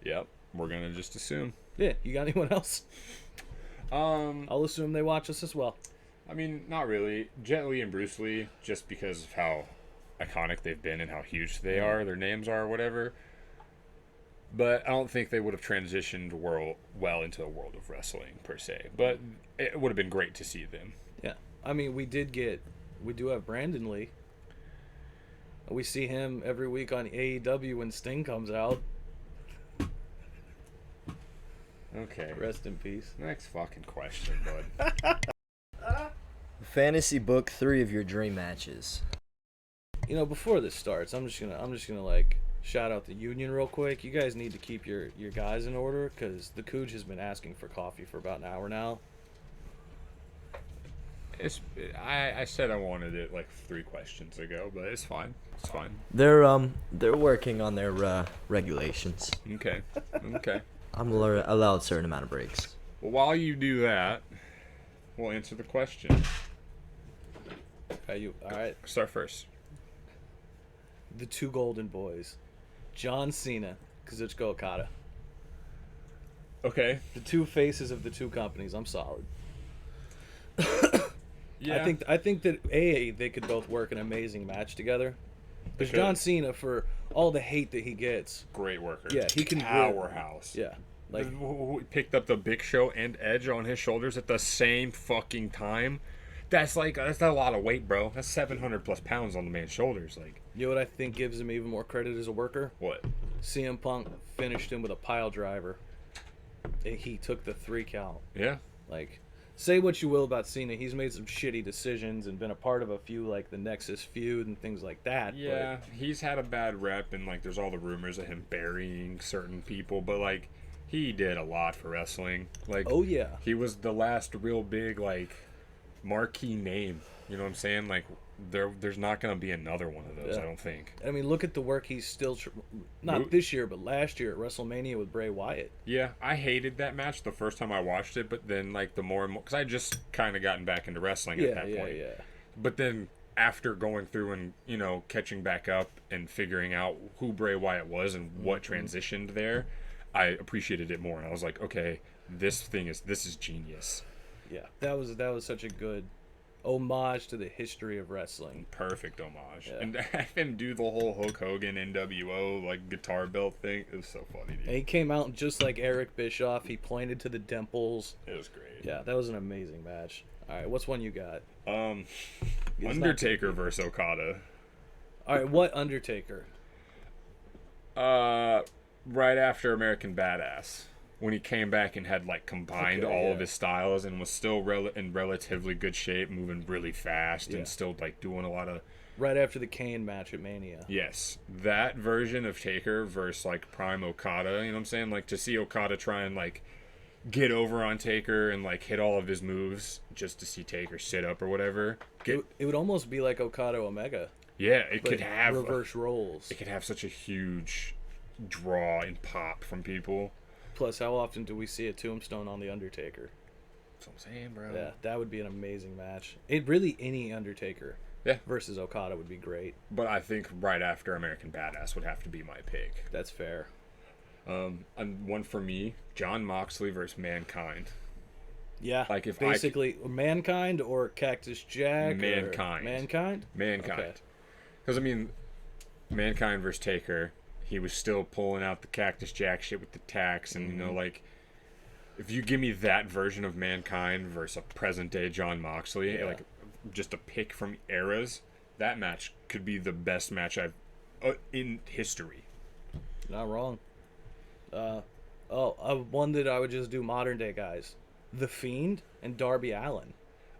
Yep. We're gonna just assume. Yeah, you got anyone else? I'll assume they watch us as well. I mean, not really. Jet Li and Bruce Lee, just because of how iconic they've been and how huge they are, their names are, or whatever. But I don't think they would have transitioned well into the world of wrestling per se. But it would have been great to see them. Yeah, I mean we do have Brandon Lee. We see him every week on AEW when Sting comes out. Okay. Rest in peace. Next fucking question, bud. Fantasy book 3 of your dream matches. You know, before this starts, I'm just gonna like shout out the Union real quick. You guys need to keep your guys in order because the Cooge has been asking for coffee for about an hour now. I said I wanted it like 3 questions ago, but it's fine. It's fine. They're working on their regulations. Okay. Okay. I'm allowed a certain amount of breaks. Well, while you do that, we'll answer the question. All right? Start first. The two golden boys, John Cena, Kazuchika Okada. Okay. The two faces of the two companies. I'm solid. Yeah. I think that they could both work an amazing match together. Because could. John Cena, for all the hate that he gets, Great worker. Yeah, he can powerhouse. yeah, like Who picked up the Big Show and Edge on his shoulders at the same fucking time. That's a lot of weight, bro. That's 700 plus pounds on the man's shoulders. Like you know what I think gives him even more credit as a worker? what? CM Punk finished him with a pile driver. And he took the 3 count. Yeah. Like, say what you will about Cena, he's made some shitty decisions and been a part of a few like the Nexus feud and things like that. Yeah, he's had a bad rep, and like there's all the rumors of him burying certain people, but like he did a lot for wrestling. Like, But, oh yeah, he was the last real big like marquee name. You know what I'm saying? Like there's not gonna be another one of those. Yeah. I don't think. I mean, look at the work he's still not Mo- this year, but last year at WrestleMania with Bray Wyatt. Yeah, I hated that match the first time I watched it, but then like the more and more, because I just kind of gotten back into wrestling at that point. Yeah. But then after going through and catching back up and figuring out who Bray Wyatt was and what transitioned there, I appreciated it more. And I was like, okay, this is genius. Yeah, that was such a good homage to the history of wrestling. Perfect homage. Yeah. And have him do the whole Hulk Hogan NWO like guitar belt thing. It was so funny, dude. And he came out just like Eric Bischoff. He pointed to the dimples. It was great. Yeah, that was an amazing match. All right, what's one you got? Um, It's not Undertaker versus Okada. All right, what Undertaker? Right after American Badass. when he came back and had like combined Okay, all yeah. of his styles and was still in relatively good shape, moving really fast Yeah. and still like doing a lot of Right after the Kane match at Mania. yes, that version of Taker versus like Prime Okada, you know what I'm saying? Like to see Okada try and like get over on Taker and like hit all of his moves just to see Taker sit up or whatever. It would almost be like Okada Omega, Yeah, it but could have reverse roles. it could have such a huge draw and pop from people. Plus, how often do we see a tombstone on the Undertaker? That's what I'm saying, bro. Yeah, that would be an amazing match. It really any Undertaker. Yeah. Versus Okada would be great. But I think right after American Badass would have to be my pick. That's fair. And one for me, John Moxley versus Mankind. Yeah. Like, if basically Mankind or Cactus Jack. Mankind. Or Mankind. Mankind. Okay. Because I mean, Mankind versus Taker, he was still pulling out the Cactus Jack shit with the tax, and you know, like, if you give me that version of Mankind versus a present day John Moxley, Yeah. like just a pick from eras, that match could be the best match I've in history. Not wrong. One that I would just do modern day guys. The Fiend and Darby Allin.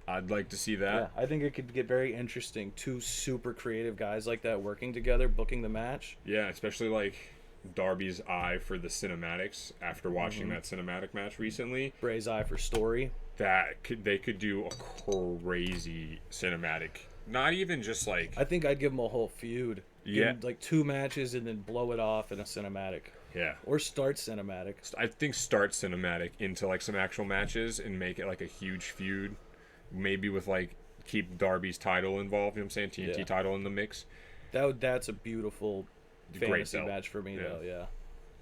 I'd like to see Yeah, that. I think it could get very interesting. Two super creative guys like that working together, booking the match. Yeah, especially like Darby's eye for the cinematics after watching that cinematic match recently. Bray's eye for story. They could do a crazy cinematic. Not even just like I think I'd give them a whole feud. Give Yeah. 'em, like 2 matches and then blow it off in a cinematic. yeah. Or start cinematic. I think start cinematic into like some actual matches and make it like a huge feud. Maybe with like keep Darby's title involved, you know what I'm saying? TNT Yeah. title in the mix. That's a beautiful Great fantasy belt. match for me, Yeah. though,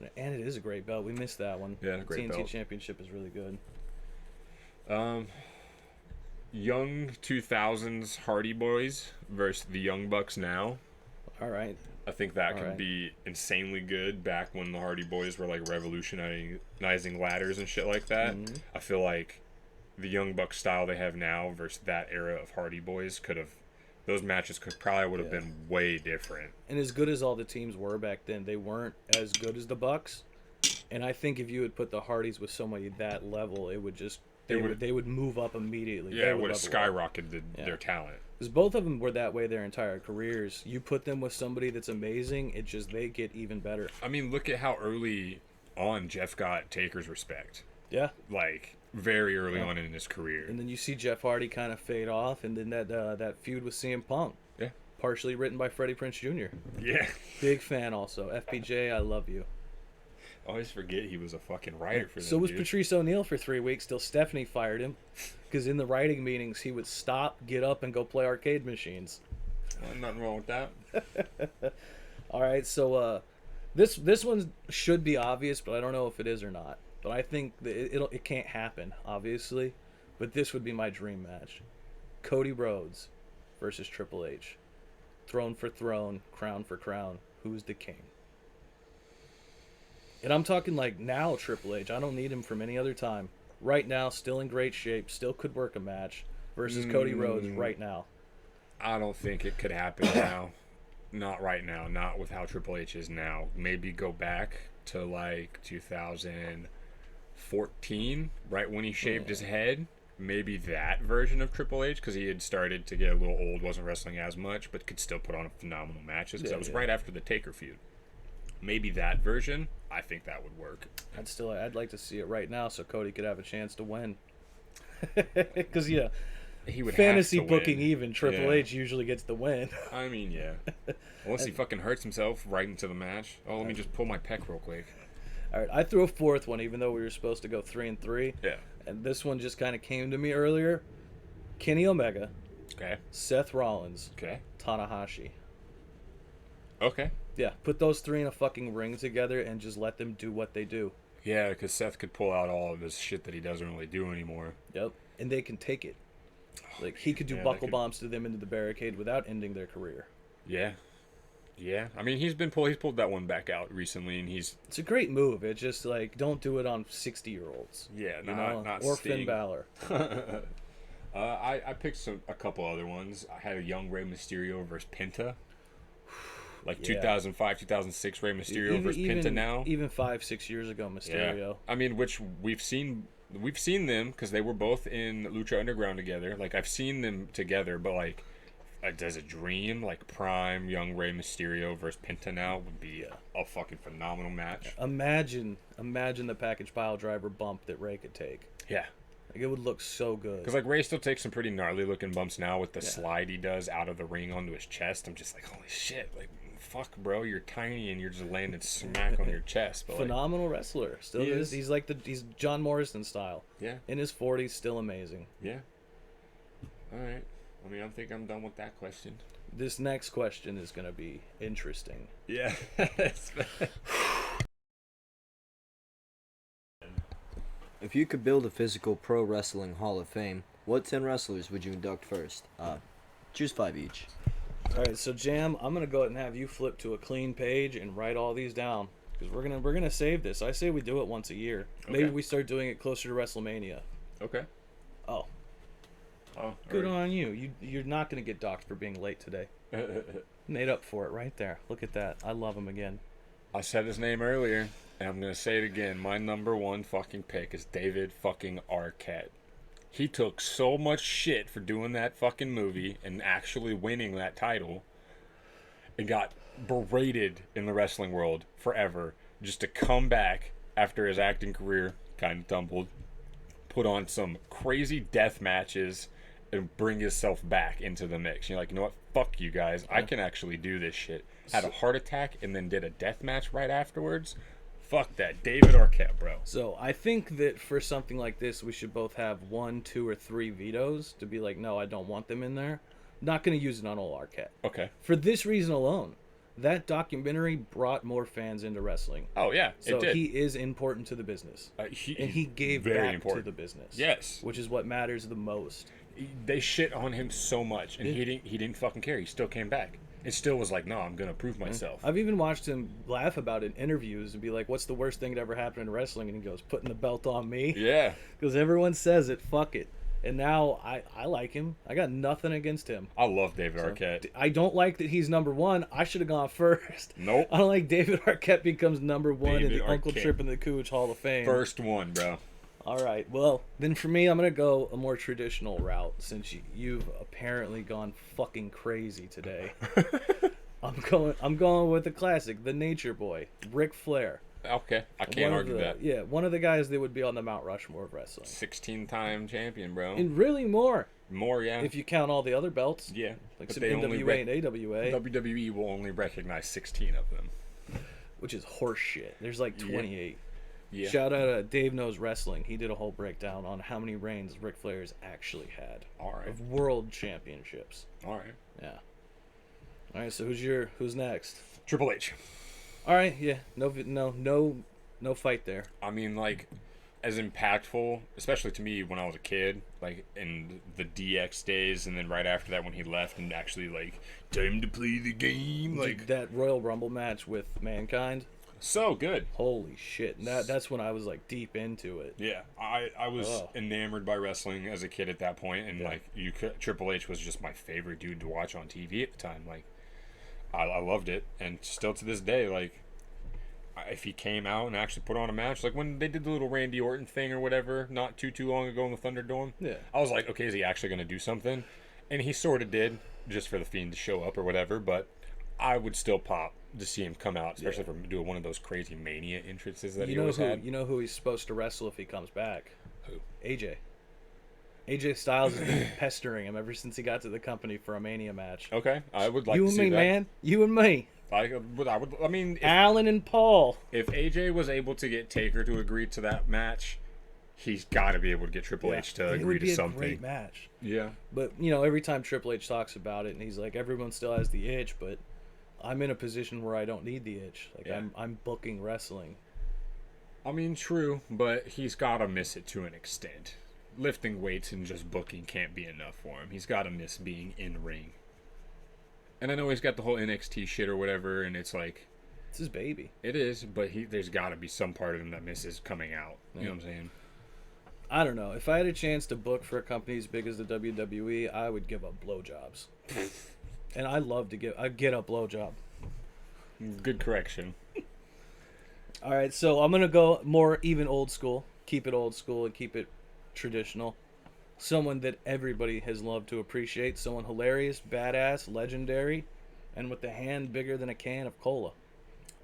yeah. And it is a great belt. We missed that one. Yeah, The great TNT belt. Championship is really good. Young 2000s Hardy Boys versus the Young Bucks now. All right. I think that could Alright. be insanely good back when the Hardy Boys were like revolutionizing ladders and shit like that. Mm-hmm. I feel like the Young Bucks style they have now versus that era of Hardy Boys those matches probably would have been way different. And as good as all the teams were back then, they weren't as good as the Bucks. And I think if you would put the Hardys with somebody that level, it would just they would move up immediately. Yeah, it would have skyrocketed Yeah. their talent. Because both of them were that way their entire careers. You put them with somebody that's amazing, they get even better. I mean, look at how early on Jeff got Taker's respect. Yeah. Like very early on in his career. And then you see Jeff Hardy kind of fade off, and then that feud with CM Punk, Yeah. partially written by Freddie Prinze Jr. Yeah. Big fan also. FPJ, I love you. I always forget he was a fucking writer for them. So was dude. Patrice O'Neal for 3 weeks till Stephanie fired him. Because in the writing meetings, he would stop, get up, and go play arcade machines. Nothing wrong with that. All right, so this one should be obvious, but I don't know if it is or not. But I think that it can't happen, obviously. But this would be my dream match: Cody Rhodes versus Triple H. Throne for throne, crown for crown. Who's the king? And I'm talking like now Triple H. I don't need him from any other time. Right now, still in great shape, still could work a match versus Cody Rhodes right now. I don't think it could happen now. Not right now. Not with how Triple H is now. Maybe go back to like 2014, right when he shaved his head. Maybe that version of Triple H, because he had started to get a little old, wasn't wrestling as much, but could still put on phenomenal matches. Because that was right after the Taker feud. Maybe that version. I think that would work. I'd like to see it right now so Cody could have a chance to win. Because He would fantasy have to booking win. even Triple Yeah. H usually gets the win. I mean, yeah. Unless he fucking hurts himself right into the match. Oh, let me just pull my pec real quick. All right, I threw a fourth one, even though we were supposed to go 3 and 3. Yeah. And this one just kind of came to me earlier. Kenny Omega, Okay. Seth Rollins, Okay. Tanahashi. Okay. Yeah, put those 3 in a fucking ring together and just let them do what they do. Yeah, because Seth could pull out all of his shit that he doesn't really do anymore. Yep. And they can take it. Like, he could do Yeah, they buckle could- bombs to them into the barricade without ending their career. Yeah. Yeah. I mean, he's pulled that one back out recently, and he's It's a great move. It's just, like, don't do it on 60-year-olds. yeah, You not know? not Or Sting. Finn Balor. I picked a couple other ones. I had a young Rey Mysterio versus Penta. Like Yeah. 2005, 2006 Rey Mysterio versus Penta now. Even 5-6 years ago, Mysterio. I mean, which we've seen them because they were both in Lucha Underground together. Like I've seen them together, but like as a dream, like prime young Rey Mysterio versus Penta now would be a fucking phenomenal match. Imagine the package pile driver bump that Ray could take. Yeah. Like, it would look so good. Because like Ray still takes some pretty gnarly looking bumps now with the slide he does out of the ring onto his chest. I'm just like, holy shit, like fuck, bro, you're tiny and you're just landing smack on your chest. But Phenomenal wrestler, still He is. is. He's John Morrison style. Yeah, In his 40s, still amazing. yeah. All right. I mean, I think I'm done with that question. This next question is gonna be interesting. Yeah. If you could build a physical pro wrestling Hall of Fame, what 10 wrestlers would you induct first? Choose 5 each. All right, so Jam, I'm gonna go ahead and have you flip to a clean page and write all these down because we're gonna save this. I say we do it once a year. Maybe Okay. we start doing it closer to WrestleMania. Okay. Oh, Oh, good on you. You're not gonna get docked for being late today. Made up for it right there. Look at that. I love him again. I said his name earlier, and I'm gonna say it again. My number one fucking pick is David fucking Arquette. He took so much shit for doing that fucking movie and actually winning that title, and got berated in the wrestling world forever, just to come back after his acting career kind of tumbled, put on some crazy death matches, and bring himself back into the mix. You're like, you know what? Fuck you guys. I can actually do this shit. Had a heart attack and then did a death match right afterwards. Fuck that. David Arquette, bro. So I think that for something like this, we should both have 1, 2, or 3 vetoes to be like, no, I don't want them in there. Not going to use it on old Arquette. Okay. For this reason alone, that documentary brought more fans into wrestling. Oh, yeah. So it did. he is important to the business. And he gave very back important to the business. Yes. Which is what matters the most. They shit on him so much, and he didn't fucking care. He still came back. It still was like, no, I'm gonna prove myself. I've even watched him laugh about it in interviews and be like, what's the worst thing that ever happened in wrestling? And he goes, putting the belt on me. Yeah. Because everyone says it, fuck it. And now I like him. I got nothing against him. I love David Arquette. I don't like that he's number one. I should have gone first. Nope. I don't like David Arquette becomes number one in David the Uncle Arquette. Trip and the Cooch Hall of Fame. First one, bro. All right. Well, then for me, I'm gonna go a more traditional route since you've apparently gone fucking crazy today. I'm going with the classic, the Nature Boy, Ric Flair. Okay. I can't argue that. Yeah, one of the guys that would be on the Mount Rushmore of wrestling, 16-time champion, bro. and really more More, yeah. if you count all the other belts, Yeah. like But some they only NWA and AWA, WWE will only recognize 16 of them. which is horse shit. There's like 28. Yeah. Shout out to Dave Knows Wrestling. He did a whole breakdown on how many reigns Ric Flair's actually had All right. of world championships. All right. Yeah. All right. So who's next? Triple H. All right. Yeah. No fight there. I mean, like, as impactful, especially to me when I was a kid, like in the DX days, and then right after that when he left and actually like time to play the game, like That Royal Rumble match with Mankind. so good. Holy shit. That's when I was like deep into it. Yeah, I was Oh. enamored by wrestling as a kid at that point, and like Triple H was just my favorite dude to watch on TV at the time. Like, I loved it, and still to this day, like, if he came out and actually put on a match, like when they did the little Randy Orton thing or whatever, not too long ago in the Thunderdome, Yeah. I was like, okay, is he actually gonna do something? And he sort of did, just for the Fiend to show up or whatever. But I would still pop to see him come out, especially for doing one of those crazy Mania entrances that he always had. You know who he's supposed to wrestle if he comes back? Who? AJ. AJ Styles has been pestering him ever since he got to the company for a Mania match. Okay, I would like You to and see me, that. man. You and me. I mean, Alan and Paul. if AJ was able to get Taker to agree to that match, he's got to be able to get Triple H to it agree would to be something. a great match. Yeah. But every time Triple H talks about it, and he's like, everyone still has the itch, but I'm in a position where I don't need the itch. Like Yeah. I'm booking wrestling. I mean, true, but he's got to miss it to an extent. Lifting weights and just booking can't be enough for him. He's got to miss being in ring. And I know he's got the whole NXT shit or whatever, and it's like, It's his baby. it is, but there's got to be some part of him that misses coming out. You know what I'm saying? I don't know. If I had a chance to book for a company as big as the WWE, I would give up blowjobs. And I love to I'd get a blowjob. Good correction. All right, so I'm gonna go more even old school. Keep it old school and keep it traditional. Someone that everybody has loved to appreciate. Someone hilarious, badass, legendary, and with the hand bigger than a can of cola.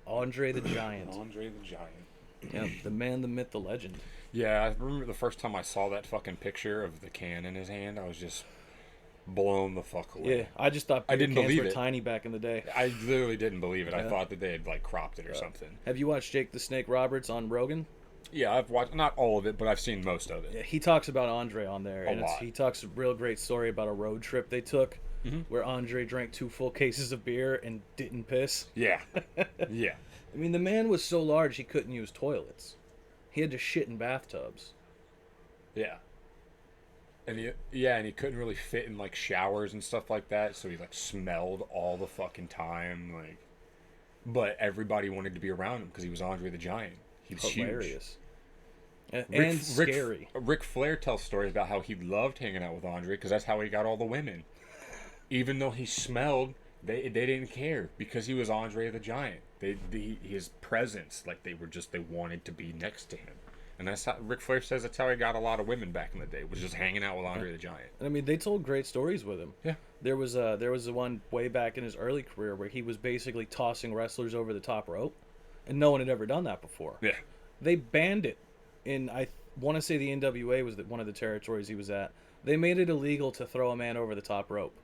Andre the Giant. Andre the Giant. Yeah, the man, the myth, the legend. Yeah, I remember the first time I saw that fucking picture of the can in his hand, I was just blown the fuck away. Yeah, I just thought I beer didn't cans believe were it. tiny back in the day. I literally didn't believe it. I Yeah. thought that they had like cropped it or something. Have you watched Jake the Snake Roberts on Rogan? Yeah, I've watched not all of it, but I've seen most of it. Yeah, he talks about Andre on there, A and lot. he talks a real great story about a road trip they took, where Andre drank 2 full cases of beer and didn't piss. Yeah. Yeah. I mean, the man was so large he couldn't use toilets. He had to shit in bathtubs. Yeah. And he couldn't really fit in like showers and stuff like that, so he like smelled all the fucking time, like. But everybody wanted to be around him because he was Andre the Giant. He was huge. Hilarious. And scary. Ric Flair tells stories about how he loved hanging out with Andre because that's how he got all the women. Even though he smelled, they didn't care because he was Andre the Giant. His presence, like they wanted to be next to him. And that's how Ric Flair says that's how he got a lot of women back in the day, was just hanging out with Andre the Giant. I mean, they told great stories with him. Yeah. There was the one way back in his early career where he was basically tossing wrestlers over the top rope, and no one had ever done that before. Yeah. They banned it. I want to say the NWA was one of the territories he was at. They made it illegal to throw a man over the top rope.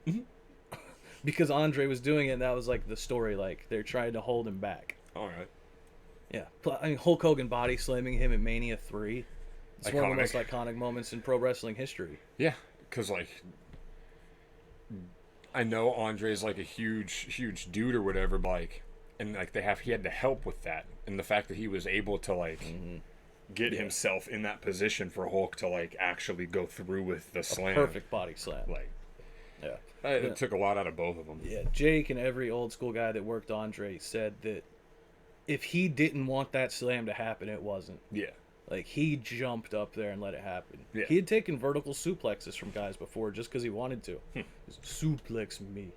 Because Andre was doing it, and that was like the story. Like they're trying to hold him back. All right. Yeah, I mean Hulk Hogan body slamming him at Mania 3. It's one of the most Iconic. iconic moments in pro wrestling history. Yeah, because like I know Andre's like a huge dude or whatever, but like, and like he had to help with that, and the fact that he was able to like get himself in that position for Hulk to like actually go through with the slam. Perfect body slam. Like Yeah. it took a lot out of both of them. Yeah, Jake and every old school guy that worked Andre said that if he didn't want that slam to happen, it wasn't. Yeah. Like, he jumped up there and let it happen. Yeah. He had taken vertical suplexes from guys before just because he wanted to. Suplex me.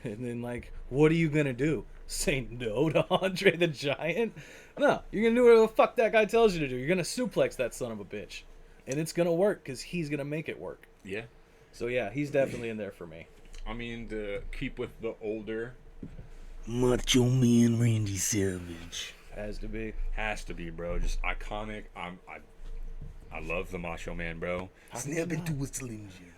And then, like, what are you going to do? Say no to Andre the Giant? No, you're going to do whatever the fuck that guy tells you to do. You're going to suplex that son of a bitch. And it's going to work because he's going to make it work. Yeah. So, yeah, he's definitely in there for me. I mean, to keep with the older, Macho Man Randy Savage. Has to be. has to be, bro. Just iconic. I love the Macho Man, bro. Snap into a Slim Jim.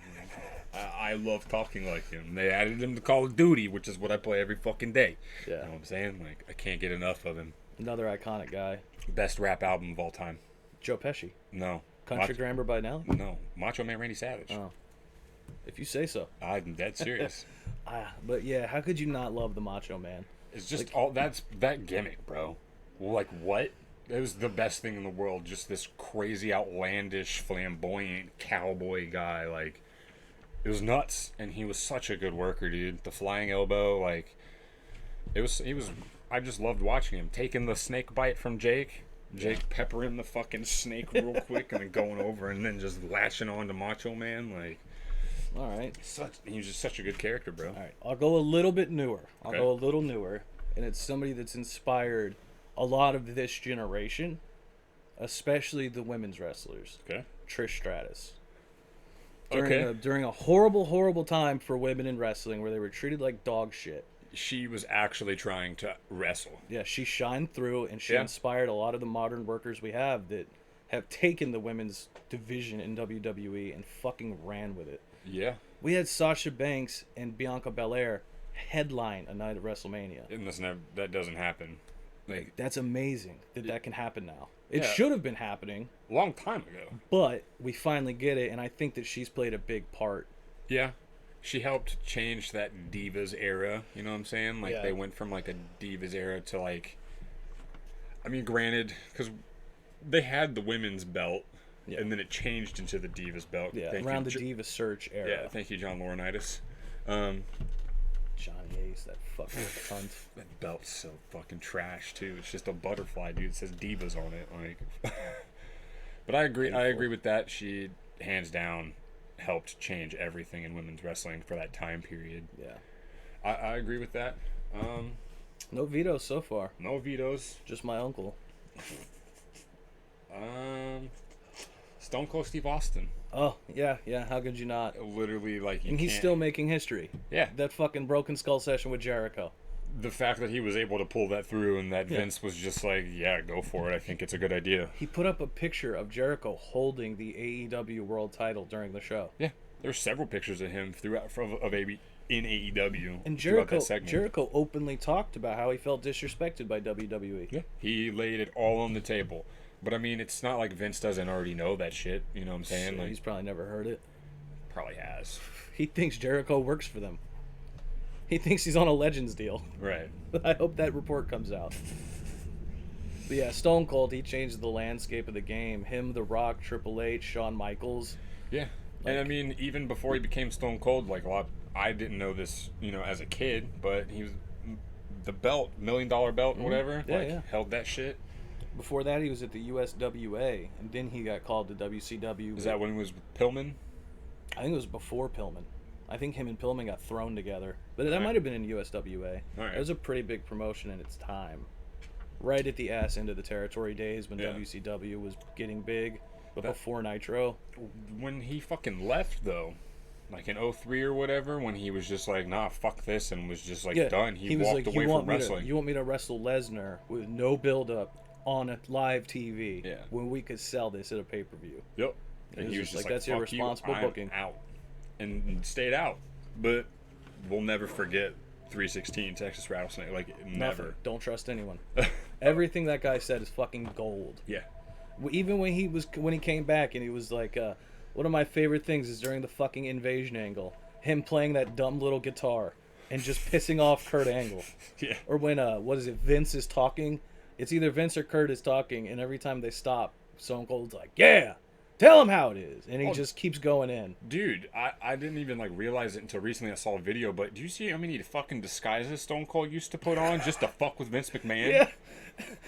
I love talking like him. They added him to Call of Duty, which is what I play every fucking day. Yeah. You know what I'm saying? Like, I can't get enough of him. Another iconic guy. Best rap album of all time. Joe Pesci. No. Country Grammar by Nelly? No. Macho Man Randy Savage. Oh. If you say so. I'm dead serious. But yeah, how could you not love the Macho Man? It's just that gimmick, bro. Like, what? It was the best thing in the world. Just this crazy, outlandish, flamboyant cowboy guy. Like, it was nuts. And he was such a good worker, dude. The flying elbow, like, I just loved watching him. Taking the snake bite from Jake. Jake peppering the fucking snake real quick and then going over and then just latching on to Macho Man. Like, All right. he was just such a good character, bro. All right. I'll go a little bit newer. Okay. And it's somebody that's inspired a lot of this generation, especially the women's wrestlers. Okay. Trish Stratus. Okay. During a horrible time for women in wrestling where they were treated like dog shit. She was actually trying to wrestle. Yeah, she shined through, and she Yeah. inspired a lot of the modern workers we have that have taken the women's division in WWE and fucking ran with it. Yeah. We had Sasha Banks and Bianca Belair headline a night at WrestleMania. And that doesn't happen. Like, That's amazing that can happen now. It Yeah. should have been happening, a long time ago. but we finally get it, and I think that she's played a big part. Yeah. She helped change that Divas era, you know what I'm saying? Like, Yeah. they went from, like, a Divas era to, like... I mean, granted, because they had the women's belt, Yeah. and then it changed into the Divas belt. Yeah, Thank around you, the Diva Search era. Yeah, thank you, John Laurinaitis. Johnny Ace, that fucking cunt. That belt's so fucking trash, too. It's just a butterfly, dude. It says Divas on it, like... But I agree with that. She, hands down, helped change everything in women's wrestling for that time period. Yeah. I agree with that. No vetoes so far. No vetoes. Just my uncle. Stone Cold Steve Austin. Oh, yeah. How could you not? Literally, like, you And he's can't- still making history. Yeah. That fucking Broken Skull session with Jericho. The fact that he was able to pull that through and that Yeah. Vince was just like, yeah, go for it. I think it's a good idea. He put up a picture of Jericho holding the AEW world title during the show. Yeah. There's several pictures of him throughout of in AEW And throughout that segment. Jericho openly talked about how he felt disrespected by WWE. Yeah. He laid it all on the table. But I mean, it's not like Vince doesn't already know that shit. You know what I'm saying? So Like, he's probably never heard it. probably has. He thinks Jericho works for them. He thinks he's on a Legends deal. Right. I hope that report comes out. But yeah, Stone Cold, he changed the landscape of the game. Him, The Rock, Triple H, Shawn Michaels. Yeah. And I mean, even before he became Stone Cold, like I didn't know this, as a kid, but he was the belt, $1 million belt or whatever. Yeah, like, yeah. held that shit. Before that, he was at the USWA, and then he got called to WCW. Is that when he was with Pillman? I think it was before Pillman. I think him and Pillman got thrown together. But that Alright. might have been in USWA. Alright. It was a pretty big promotion in its time. Right at the ass end of the territory days when Yeah. WCW was getting big, but That- before Nitro. When he fucking left, though, like in 03 or whatever, when he was just like, nah, fuck this, and was just like done, he was walked like, away you from want me wrestling. you want me to wrestle Lesnar with no build up on a live TV Yeah. when we could sell this at a pay-per-view. Yep. It And was he was just just like, that's "Fuck irresponsible you, booking." I'm out. And stayed out. But we'll never forget 316 Texas Rattlesnake. Like, Nothing. never. Don't trust anyone. Everything that guy said is fucking gold. Yeah. Even when he came back and he was like, one of my favorite things is during the fucking invasion angle, him playing that dumb little guitar and just pissing off Kurt Angle. Yeah. Or when Vince is talking, it's either Vince or Kurt is talking, and every time they stop, Stone Cold's like, yeah, tell him how it is, and he Oh. just keeps going in. Dude, I didn't even like realize it until recently. I saw a video, but do you see how many fucking disguises Stone Cold used to put on just to fuck with Vince McMahon? Yeah.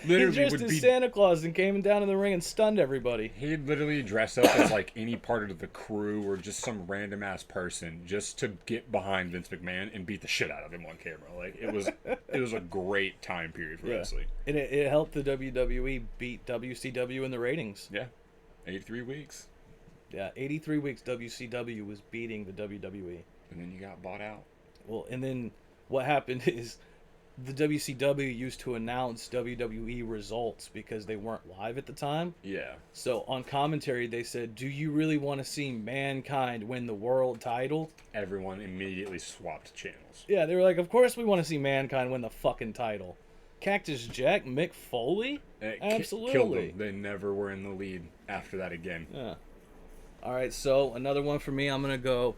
Literally He dressed would as be. Santa Claus and came down in the ring and stunned everybody. He'd literally dress up as like any part of the crew or just some random ass person just to get behind Vince McMahon and beat the shit out of him on camera. Like it was a great time period for wrestling. And it helped the WWE beat WCW in the ratings. Yeah, 83 weeks, Yeah, 83 weeks WCW was beating the WWE. and then you got bought out. Well, and then what happened is the WCW used to announce WWE results because they weren't live at the time. Yeah, So on commentary, they said, "Do you really want to see Mankind win the world title?" everyone immediately swapped channels. Yeah, they were like, "Of course we want to see Mankind win the fucking title." Cactus Jack, Mick Foley? And it Absolutely. killed them. They never were in the lead after that again. Yeah. All right, so another one for me. I'm gonna go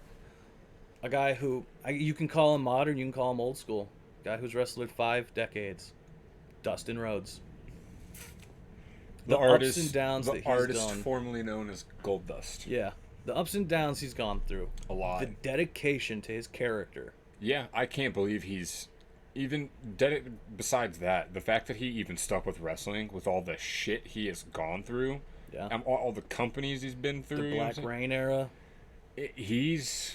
a guy who you can call him modern, you can call him old school. Guy who's wrestled 5 decades, Dustin Rhodes. The ups and downs the that he's artist done. formerly known as Gold Dust. Yeah, the ups and downs he's gone through. A lot. The dedication to his character. Yeah, I can't believe he's even besides that, the fact that he even stuck with wrestling with all the shit he has gone through, Yeah. all the companies he's been through. The you know what I'm Black saying? Rain era. He's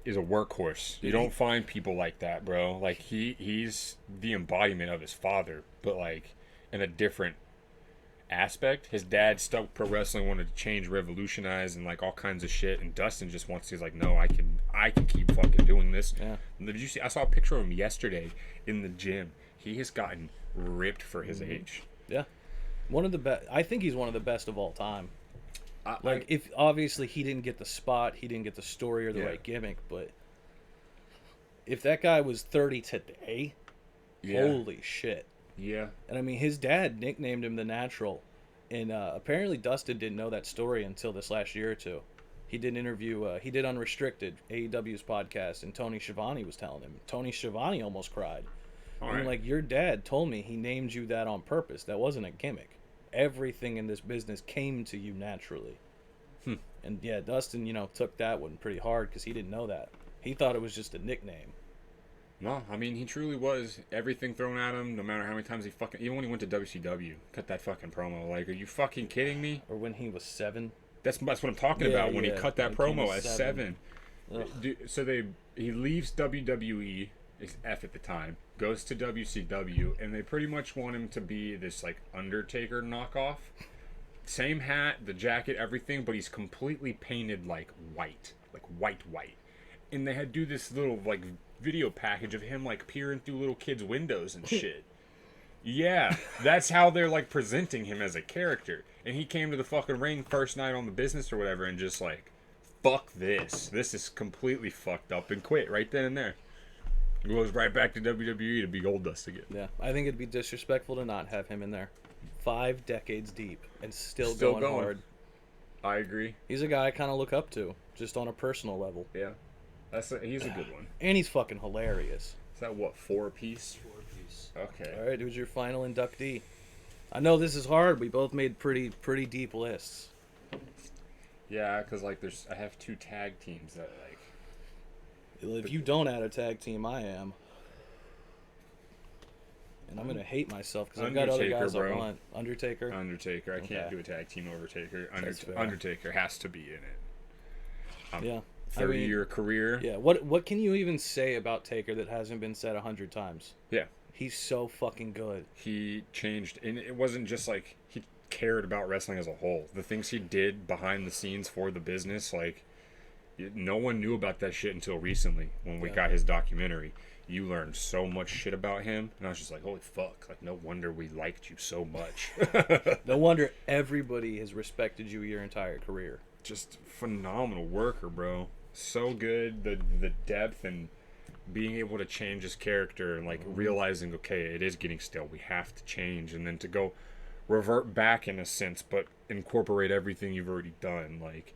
is a workhorse. You Dude, don't find people like that, bro. Like he's the embodiment of his father, but like in a different aspect. His dad stuck pro wrestling, wanted to change, revolutionize, and like all kinds of shit. And Dustin just wants. He's like, no, I can keep fucking doing this. Yeah. And did you see? I saw a picture of him yesterday in the gym. He has gotten ripped for his age. Yeah. One of the best. I think he's one of the best of all time. I- Like, if obviously he didn't get the spot, he didn't get the story or the Yeah. right gimmick, but if that guy was 30 today, Yeah. holy shit. Yeah. And I mean, his dad nicknamed him the Natural, and apparently Dustin didn't know that story until this last year or two. He did an interview. He did Unrestricted, AEW's podcast, and Tony Schiavone was telling him. Tony Schiavone almost cried. All I'm right. like, your dad told me he named you that on purpose. That wasn't a gimmick. Everything in this business came to you naturally. And yeah, Dustin, took that one pretty hard because he didn't know that. He thought it was just a nickname. No, I mean he truly was everything thrown at him. No matter how many times he fucking, even when he went to WCW, cut that fucking promo. Like, are you fucking kidding me? Or when he was 7. That's what I'm talking Yeah, about. When he yeah, cut that like he promo was at 7. 7. So he leaves WWE, is F at the time, goes to WCW, and they pretty much want him to be this like Undertaker knockoff. Same hat, the jacket, everything, but he's completely painted like white, white. And they had do this little like video package of him like peering through little kids' windows and shit. Yeah, that's how they're like presenting him as a character. And he came to the fucking ring first night on the business or whatever and just like, fuck this. This is completely fucked up, and quit right then and there. Goes right back to WWE to be Goldust again. Yeah, I think it'd be disrespectful to not have him in there. 5 decades deep and still Still going going. hard. I agree. He's a guy I kind of look up to, just on a personal level. Yeah. He's a good one. And he's fucking hilarious. Is that what, 4-piece? 4-piece. Okay. All right, who's your final inductee? I know this is hard. We both made pretty deep lists. Yeah, because like I have 2 tag teams that like. If you don't add a tag team, I am. And I'm gonna hate myself because I've got other Undertaker, guys I bro. want. Undertaker. Undertaker. I can't Okay. do a tag team over Taker. That's fair. Undertaker has to be in it. Yeah. 30-year career. Yeah. What can you even say about Taker that hasn't been said 100 times? Yeah. He's so fucking good. He changed, and it wasn't just like he cared about wrestling as a whole. The things he did behind the scenes for the business, like no one knew about that shit until recently when we got his documentary. You learned so much shit about him, and I was just like, holy fuck, like no wonder we liked you so much. No wonder everybody has respected you your entire career. Just phenomenal worker, bro. So good, the depth and being able to change his character and like realizing, okay, it is getting stale, we have to change, and then to go revert back in a sense but incorporate everything you've already done, like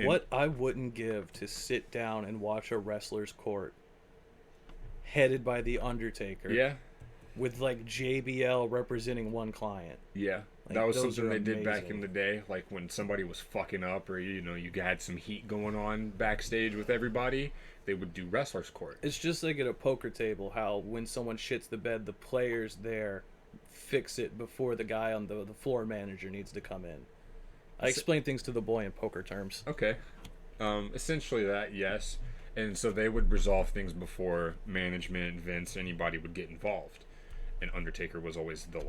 What I wouldn't give to sit down and watch a wrestler's court headed by the Undertaker. yeah With like JBL representing one client. yeah Like, that was those something are they did back amazing. in the day, like when somebody was fucking up or you had some heat going on backstage with everybody, they would do wrestler's court. It's just like at a poker table how when someone shits the bed, the players there fix it before the guy on the floor manager needs to come in. I explain things to the boy in poker terms. Okay. Essentially that, yes. And so they would resolve things before management, Vince, anybody would get involved. And Undertaker was always the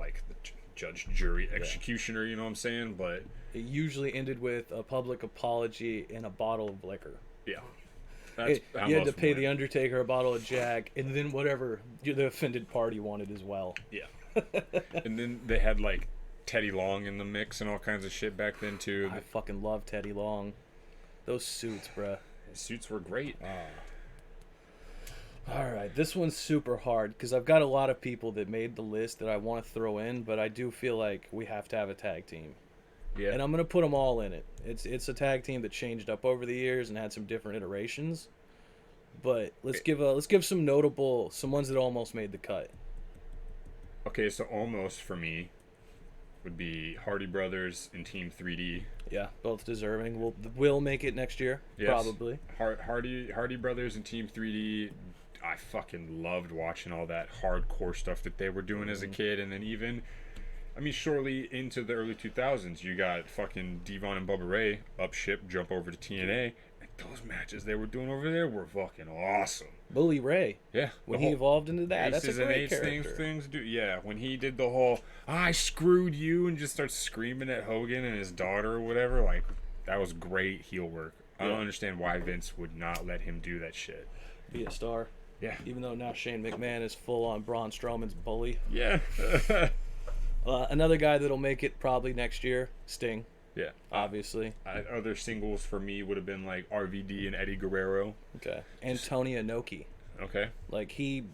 judge, jury, executioner, you know what I'm saying? But It usually ended with a public apology and a bottle of liquor. yeah. That's how You had to most pay went. the Undertaker a bottle of Jack, and then whatever the offended party wanted as well. Yeah. And then they had like Teddy Long in the mix and all kinds of shit back then too. I fucking love Teddy Long. Those suits, bruh. The suits were great. All right, this one's super hard because I've got a lot of people that made the list that I want to throw in, but I do feel like we have to have a tag team, Yeah. and I'm gonna put them all in it. It's a tag team that changed up over the years and had some different iterations, but let's give some ones that almost made the cut. Okay, so almost for me would be Hardy Brothers and Team 3D. Yeah, both deserving. We'll make it next year, Yes. probably. Hardy Brothers and Team 3D. I fucking loved watching all that hardcore stuff that they were doing as a kid, and then even, I mean, shortly into the early 2000s, you got fucking Devon and Bubba Ray up ship, jump over to TNA, and those matches they were doing over there were fucking awesome. Bully Ray, Yeah, when the he whole evolved into that, that's a Aces and great Eights character. things, dude. Yeah, when he did the whole "I screwed you" and just starts screaming at Hogan and his daughter or whatever, like that was great heel work. I don't Yeah. understand why Vince would not let him do that shit. Be a star. Yeah. Even though now Shane McMahon is full on Braun Strowman's bully. Yeah. Another guy that'll make it probably next year, Sting, Yeah. obviously. Other singles for me would have been like RVD and Eddie Guerrero. Okay. And Tony Inoki. Okay. Like he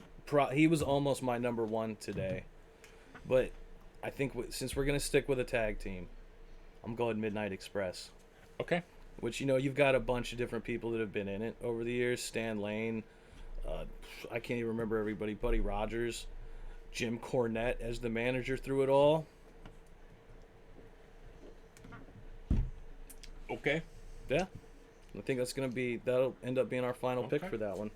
was almost my number one today. But I think since we're going to stick with a tag team, I'm going Midnight Express. Okay. Which, you've got a bunch of different people that have been in it over the years. Stan Lane, I can't even remember everybody. Buddy Rogers, Jim Cornette as the manager through it all. Okay. Yeah, I think that'll end up being our final pick Okay. for that one.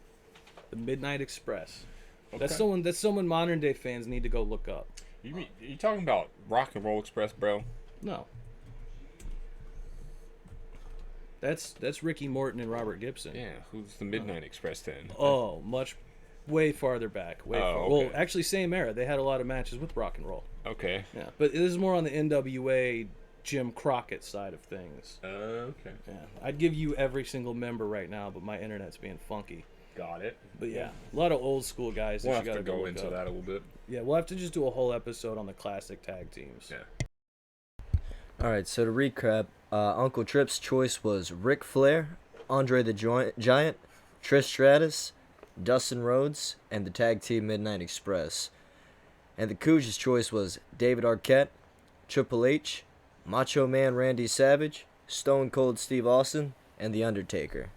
The Midnight Express. Okay. That's someone modern day fans need to go look up. You talking about Rock and Roll Express, bro? No. That's Ricky Morton and Robert Gibson. Yeah. Who's the Midnight Express then? Oh, much way farther back. Way Oh, far. okay. Well, actually, same era. They had a lot of matches with Rock and Roll. Okay. Yeah, but this is more on the NWA Jim Crockett side of things. Okay. Yeah, I'd give you every single member right now, but my internet's being funky. Got it. But yeah, a lot of old school guys. We'll that have you to gotta go look into up. that a little bit. Yeah, we'll have to just do a whole episode on the classic tag teams. Yeah. All right, so to recap, Uncle Trip's choice was Ric Flair, Andre the Giant, Trish Stratus, Dustin Rhodes, and the tag team Midnight Express. And the Coug's choice was David Arquette, Triple H, Macho Man Randy Savage, Stone Cold Steve Austin, and The Undertaker.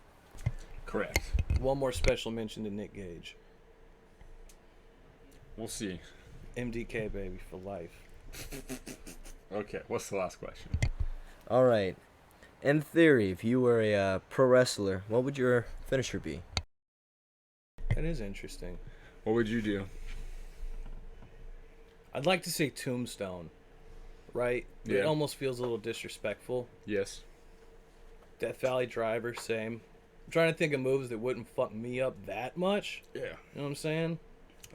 Correct. One more special mention to Nick Gage. We'll see. MDK baby for life. Okay. What's the last question? All right. In theory, if you were a pro wrestler, what would your finisher be? That is interesting. What would you do? I'd like to say Tombstone, right? Yeah. It almost feels a little disrespectful. Yes. Death Valley Driver, same. I'm trying to think of moves that wouldn't fuck me up that much. Yeah. You know what I'm saying?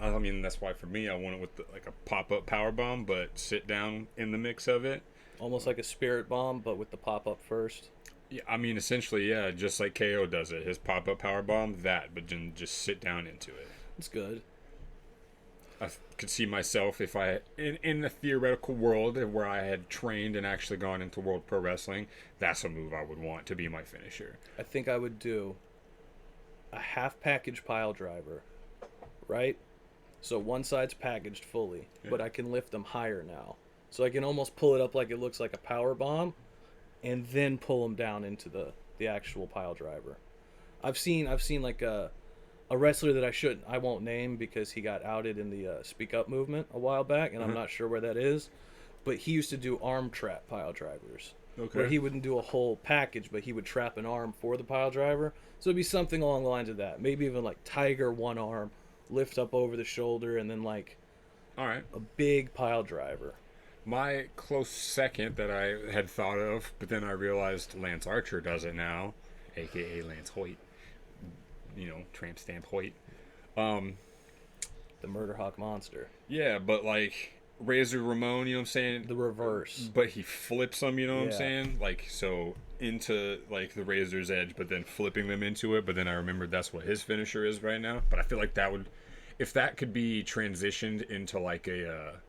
I mean, that's why for me, I want it with like a pop-up power bomb, but sit down in the mix of it. Almost like a spirit bomb, but with the pop up first. Yeah, I mean, essentially, yeah, just like KO does it. His pop-up power bomb, that, but then just sit down into it. It's good. I could see myself if I, in a theoretical world where I had trained and actually gone into World Pro Wrestling, that's a move I would want to be my finisher. I think I would do a half package pile driver, right? So one side's packaged fully, but I can lift them higher now. So I can almost pull it up like it looks like a power bomb, and then pull them down into the actual pile driver. I've seen like a wrestler that I won't name because he got outed in the Speak Up movement a while back, and I'm not sure where that is, but he used to do arm trap pile drivers. Okay. Where he wouldn't do a whole package, but he would trap an arm for the pile driver. So it'd be something along the lines of that. Maybe even like Tiger one arm, lift up over the shoulder, and then like All right. a big pile driver. My close second that I had thought of, but then I realized Lance Archer does it now, a.k.a. Lance Hoyt. You know, tramp stamp Hoyt. The Murder Hawk Monster. Yeah, but like Razor Ramon, you know what I'm saying? The reverse. But he flips them, you know what I'm Yeah. saying? Like, so into like the Razor's Edge, but then flipping them into it. But then I remembered that's what his finisher is right now. But I feel like that would, if that could be transitioned into like a,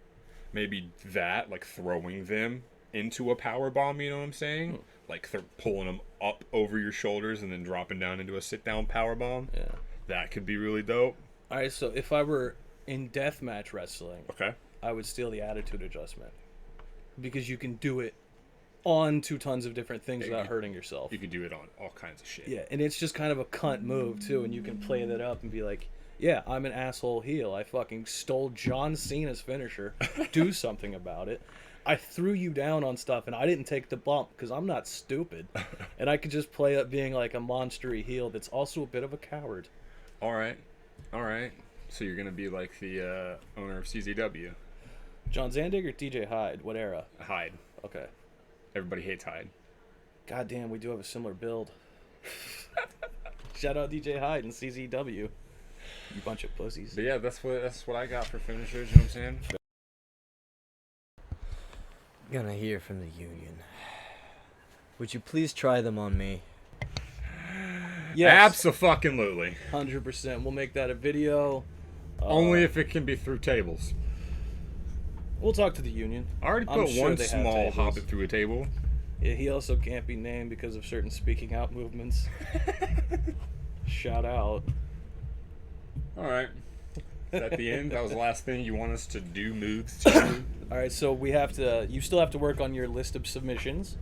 maybe that, like throwing them into a power bomb, you know what I'm saying? Like pulling them up over your shoulders and then dropping down into a sit down power bomb. Yeah. That could be really dope. All right, so if I were in deathmatch wrestling, Okay. I would steal the attitude adjustment. Because you can do it onto tons of different things without hurting yourself. You could do it on all kinds of shit. Yeah, and it's just kind of a cunt move, too, and you can play that up and be like, yeah, I'm an asshole heel. I fucking stole John Cena's finisher. Do something about it. I threw you down on stuff, and I didn't take the bump because I'm not stupid. And I could just play up being like a monstery heel that's also a bit of a coward. All right. All right. So you're going to be like the owner of CZW. John Zandig or DJ Hyde? What era? Hyde. Okay. Everybody hates Hyde. God damn, we do have a similar build. Shout out DJ Hyde and CZW. You bunch of pussies. But yeah, that's what I got for finishers, you know what I'm saying? Gonna hear from the union. Would you please try them on me? Yes, Abso-fucking-lutely. 100%. We'll make that a video. Only if it can be through tables. We'll talk to the union. I already I'm put sure one they have small tables. hobbit through a table. Yeah, he also can't be named because of certain speaking out movements. Shout out. All right. At the end, that was the last thing you want us to do moves to. All right, so we have to. You still have to work on your list of submissions.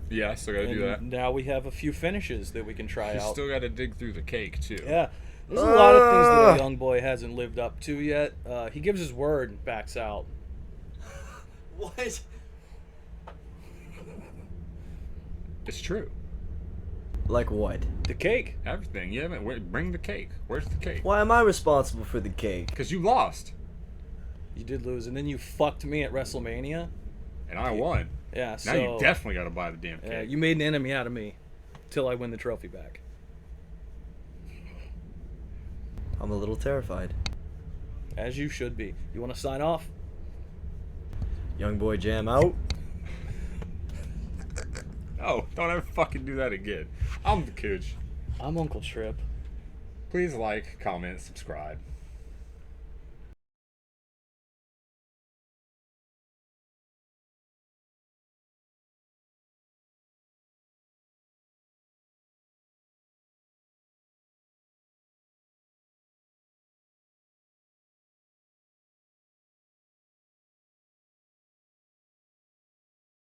Yeah, still got to do that. And now we have a few finishes that we can try You out. still got to dig through the cake, too. Yeah. There's a lot of things that a young boy hasn't lived up to yet. He gives his word and backs out. What? It's true. Like what? The cake. Everything. Yeah, man. Bring the cake. Where's the cake? Why am I responsible for the cake? Because you lost. You did lose, and then you fucked me at WrestleMania. And I won. Yeah, Now so you definitely got to buy the damn cake. you made an enemy out of me till I win the trophy back. I'm a little terrified. As you should be. You want to sign off? Young boy Jam out. Oh, don't ever fucking do that again. I'm the Cooch. I'm Uncle Trip. Please like, comment, subscribe.